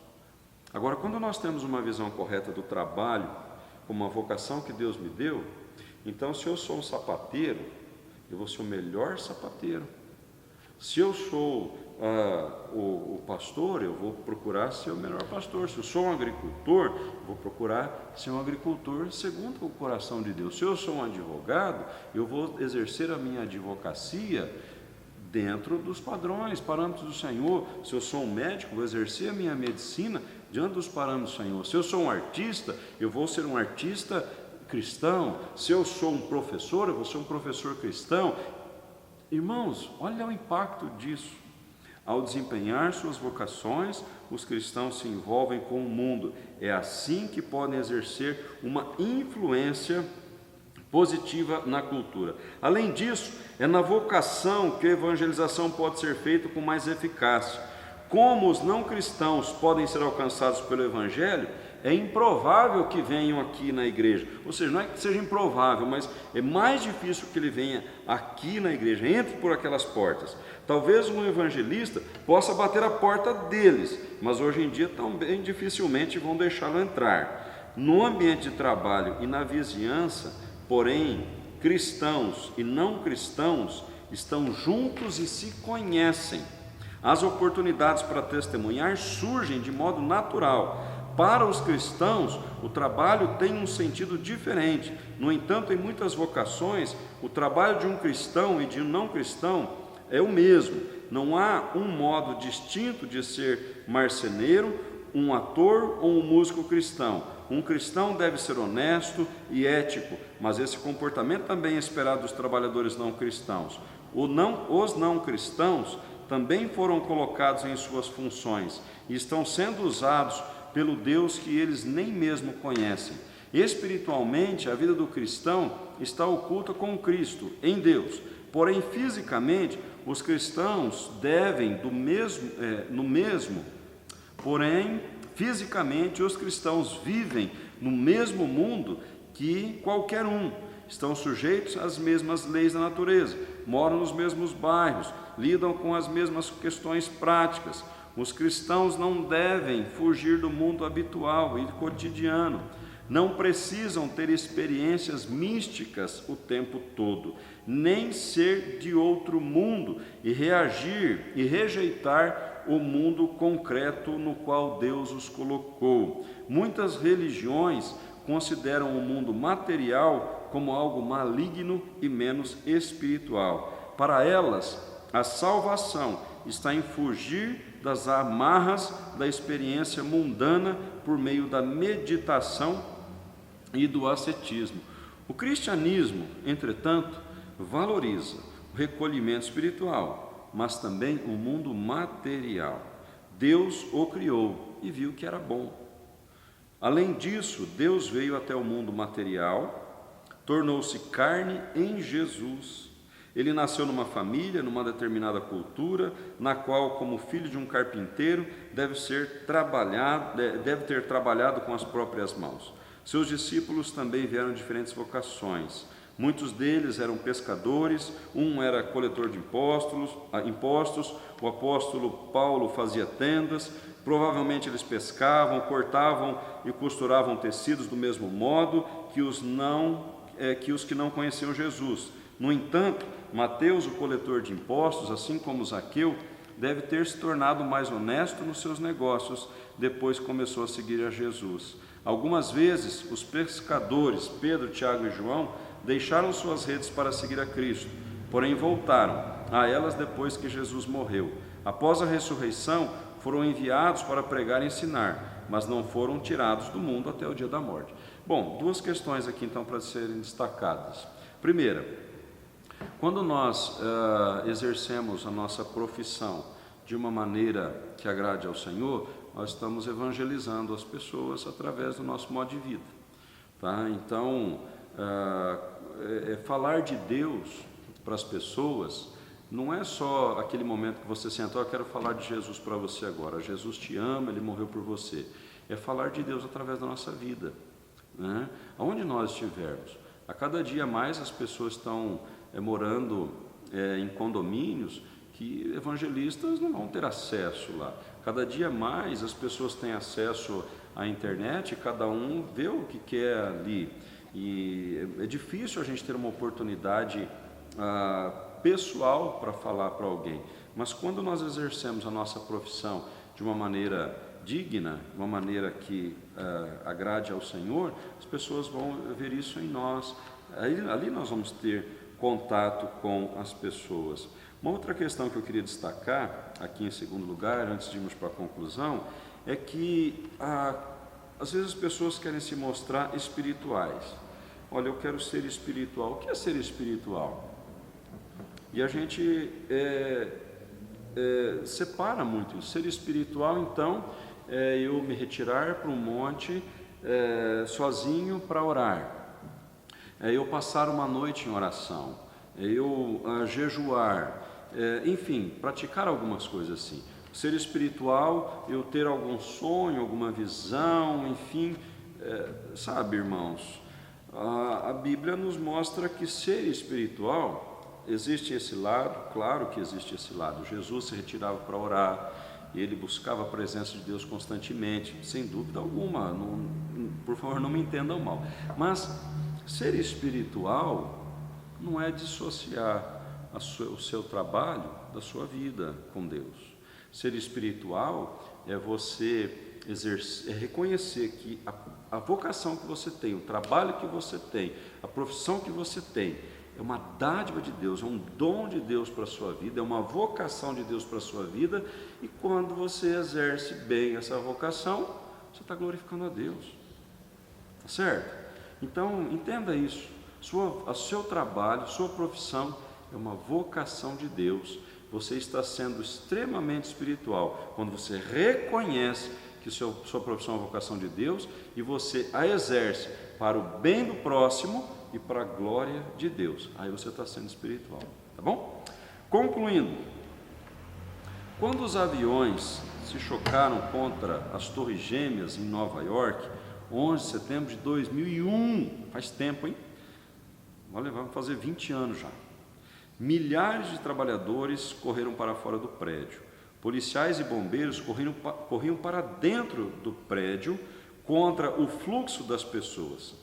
Agora, quando nós temos uma visão correta do trabalho, como uma vocação que Deus me deu, então se eu sou um sapateiro, eu vou ser o melhor sapateiro. Se eu sou o pastor, eu vou procurar ser o melhor pastor. Se eu sou um agricultor, eu vou procurar ser um agricultor segundo o coração de Deus. Se eu sou um advogado, eu vou exercer a minha advocacia dentro dos parâmetros do Senhor. Se eu sou um médico, vou exercer a minha medicina diante dos parâmetros do Senhor. Se eu sou um artista, eu vou ser um artista cristão. Se eu sou um professor, eu vou ser um professor cristão. Irmãos, olha o impacto disso. Ao desempenhar suas vocações, os cristãos se envolvem com o mundo. É assim que podem exercer uma influência positiva na cultura. Além disso, é na vocação que a evangelização pode ser feita com mais eficácia. Como os não cristãos podem ser alcançados pelo Evangelho, é improvável que venham aqui na igreja. Ou seja, não é que seja improvável, mas é mais difícil que ele venha aqui na igreja, entre por aquelas portas. Talvez um evangelista possa bater a porta deles, mas hoje em dia também dificilmente vão deixá-lo entrar. No ambiente de trabalho e na vizinhança, porém, cristãos e não cristãos estão juntos e se conhecem. As oportunidades para testemunhar surgem de modo natural. Para os cristãos, o trabalho tem um sentido diferente. No entanto, em muitas vocações, o trabalho de um cristão e de um não cristão é o mesmo. Não há um modo distinto de ser marceneiro, um ator ou um músico cristão. Um cristão deve ser honesto e ético, mas esse comportamento também é esperado dos trabalhadores não cristãos. Os não cristãos também foram colocados em suas funções e estão sendo usados pelo Deus que eles nem mesmo conhecem. Espiritualmente, a vida do cristão está oculta com Cristo, em Deus. Porém, fisicamente, os cristãos devem fisicamente, os cristãos vivem no mesmo mundo que qualquer um. Estão sujeitos às mesmas leis da natureza, moram nos mesmos bairros, lidam com as mesmas questões práticas. Os cristãos não devem fugir do mundo habitual e cotidiano. Não precisam ter experiências místicas o tempo todo, nem ser de outro mundo e reagir e rejeitar o mundo concreto no qual Deus os colocou. Muitas religiões consideram o mundo material como algo maligno e menos espiritual. Para elas, a salvação está em fugir das amarras da experiência mundana por meio da meditação e do ascetismo. O cristianismo, entretanto, valoriza o recolhimento espiritual, mas também o mundo material. Deus o criou e viu que era bom. Além disso, Deus veio até o mundo material, tornou-se carne em Jesus. Ele nasceu numa família, numa determinada cultura, na qual, como filho de um carpinteiro, deve ter trabalhado com as próprias mãos. Seus discípulos também vieram de diferentes vocações. Muitos deles eram pescadores, um era coletor de impostos, o apóstolo Paulo fazia tendas, provavelmente eles pescavam, cortavam e costuravam tecidos do mesmo modo que os que não conheciam Jesus. No entanto, Mateus, o coletor de impostos, assim como Zaqueu, deve ter se tornado mais honesto nos seus negócios, depois começou a seguir a Jesus. Algumas vezes, os pescadores, Pedro, Tiago e João, deixaram suas redes para seguir a Cristo, porém voltaram a elas depois que Jesus morreu. Após a ressurreição, foram enviados para pregar e ensinar, mas não foram tirados do mundo até o dia da morte. Bom, duas questões aqui então para serem destacadas. Primeira, quando nós exercemos a nossa profissão de uma maneira que agrade ao Senhor, nós estamos evangelizando as pessoas através do nosso modo de vida, tá? Então, falar de Deus para as pessoas não é só aquele momento que você sentou, eu quero falar de Jesus para você agora. Jesus te ama, Ele morreu por você. É falar de Deus através da nossa vida, né? Aonde nós estivermos. A cada dia mais as pessoas estão morando em condomínios que evangelistas não vão ter acesso lá. Cada dia mais as pessoas têm acesso à internet, cada um vê o que quer ali. E é difícil a gente ter uma oportunidade pessoal para falar para alguém. Mas quando nós exercemos a nossa profissão de uma maneira digna, de uma maneira que agrade ao Senhor, as pessoas vão ver isso em nós. Ali nós vamos ter contato com as pessoas. Uma outra questão que eu queria destacar, aqui em segundo lugar, antes de irmos para a conclusão, é que às vezes as pessoas querem se mostrar espirituais. Olha, eu quero ser espiritual. O que é ser espiritual? E a gente separa muito isso. Ser espiritual, então, é eu me retirar para um monte sozinho para orar. É eu passar uma noite em oração. É eu jejuar. Enfim, praticar algumas coisas assim. Ser espiritual, eu ter algum sonho, alguma visão, enfim. Sabe, irmãos, a Bíblia nos mostra que ser espiritual, existe esse lado, claro que existe esse lado. Jesus se retirava para orar, e ele buscava a presença de Deus constantemente, sem dúvida alguma, por favor não me entendam mal, mas ser espiritual não é dissociar o seu trabalho da sua vida com Deus. Ser espiritual é você reconhecer que a vocação que você tem, o trabalho que você tem, a profissão que você tem, é uma dádiva de Deus, é um dom de Deus para a sua vida, é uma vocação de Deus para a sua vida, e quando você exerce bem essa vocação, você está glorificando a Deus, tá certo? Então, entenda isso, o seu trabalho, sua profissão é uma vocação de Deus. Você está sendo extremamente espiritual quando você reconhece que sua profissão é uma vocação de Deus e você a exerce para o bem do próximo e para a glória de Deus. Aí você está sendo espiritual, tá bom? Concluindo, quando os aviões se chocaram contra as Torres Gêmeas em Nova York, 11 de setembro de 2001, faz tempo, hein? Vamos fazer 20 anos já. Milhares de trabalhadores correram para fora do prédio. Policiais e bombeiros corriam para dentro do prédio contra o fluxo das pessoas.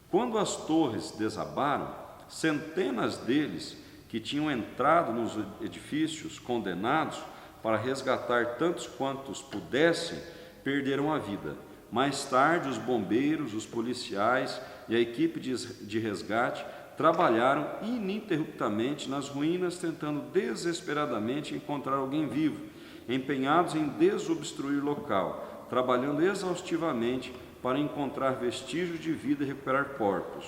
Quando as torres desabaram, centenas deles que tinham entrado nos edifícios condenados para resgatar tantos quantos pudessem, perderam a vida. Mais tarde, os bombeiros, os policiais e a equipe de resgate trabalharam ininterruptamente nas ruínas, tentando desesperadamente encontrar alguém vivo, empenhados em desobstruir o local, trabalhando exaustivamente para encontrar vestígios de vida e recuperar corpos.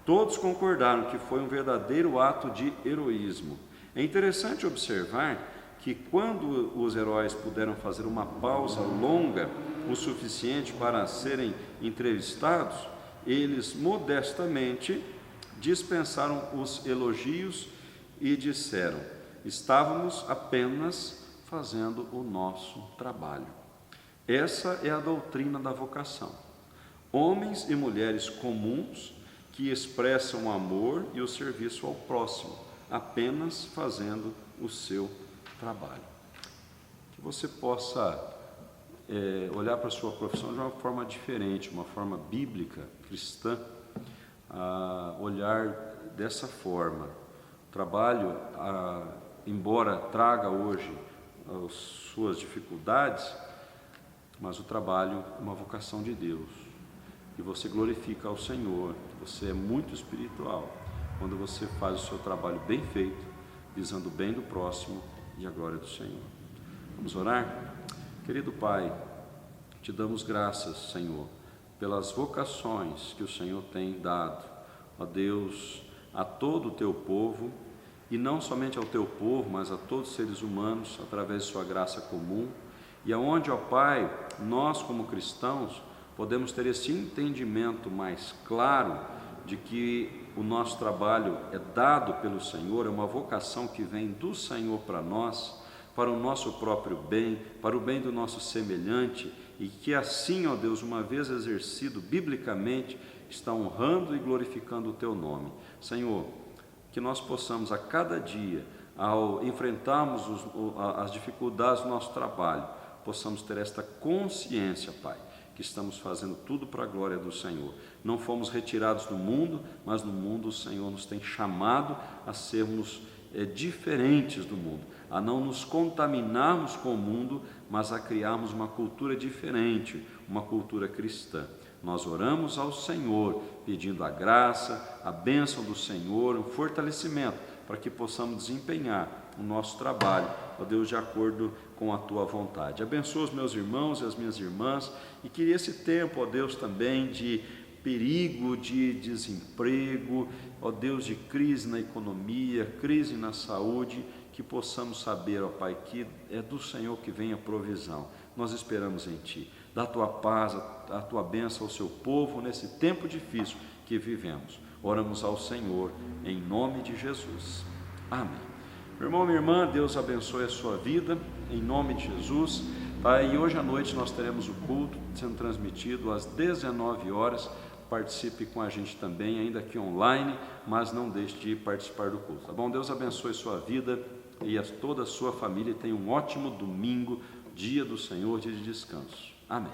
Todos concordaram que foi um verdadeiro ato de heroísmo. É interessante observar que quando os heróis puderam fazer uma pausa longa o suficiente para serem entrevistados, eles modestamente dispensaram os elogios e disseram: estávamos apenas fazendo o nosso trabalho. Essa é a doutrina da vocação. Homens e mulheres comuns que expressam o amor e o serviço ao próximo, apenas fazendo o seu trabalho. Que você possa olhar para a sua profissão de uma forma diferente, uma forma bíblica, cristã, olhar dessa forma. O trabalho, embora traga hoje as suas dificuldades, mas o trabalho é uma vocação de Deus, e você glorifica ao Senhor. Você é muito espiritual quando você faz o seu trabalho bem feito, visando o bem do próximo e a glória do Senhor. Vamos orar? Querido Pai, te damos graças, Senhor, pelas vocações que o Senhor tem dado, ó Deus, a todo o teu povo, e não somente ao teu povo, mas a todos os seres humanos, através de sua graça comum, e aonde, ó Pai, nós como cristãos podemos ter esse entendimento mais claro de que o nosso trabalho é dado pelo Senhor, é uma vocação que vem do Senhor para nós, para o nosso próprio bem, para o bem do nosso semelhante, e que assim, ó Deus, uma vez exercido biblicamente, está honrando e glorificando o teu nome. Senhor, que nós possamos a cada dia, ao enfrentarmos as dificuldades do nosso trabalho, possamos ter esta consciência, Pai, que estamos fazendo tudo para a glória do Senhor. Não fomos retirados do mundo, mas no mundo o Senhor nos tem chamado a sermos diferentes do mundo, a não nos contaminarmos com o mundo, mas a criarmos uma cultura diferente, uma cultura cristã. Nós oramos ao Senhor, pedindo a graça, a bênção do Senhor, o fortalecimento, para que possamos desempenhar o nosso trabalho, ó Deus, de acordo com a tua vontade. Abençoa os meus irmãos e as minhas irmãs, e que esse tempo, ó Deus, também de perigo, de desemprego, ó Deus, de crise na economia, crise na saúde, que possamos saber, ó Pai, que é do Senhor que vem a provisão. Nós esperamos em Ti. Dá a Tua paz, a Tua bênção ao Seu povo nesse tempo difícil que vivemos. Oramos ao Senhor em nome de Jesus. Amém. Meu irmão, minha irmã, Deus abençoe a sua vida, em nome de Jesus. E hoje à noite nós teremos o culto sendo transmitido às 19 horas. Participe com a gente também, ainda aqui online, mas não deixe de participar do culto, tá bom? Deus abençoe sua vida e toda a sua família, e tenha um ótimo domingo, dia do Senhor, dia de descanso. Amém.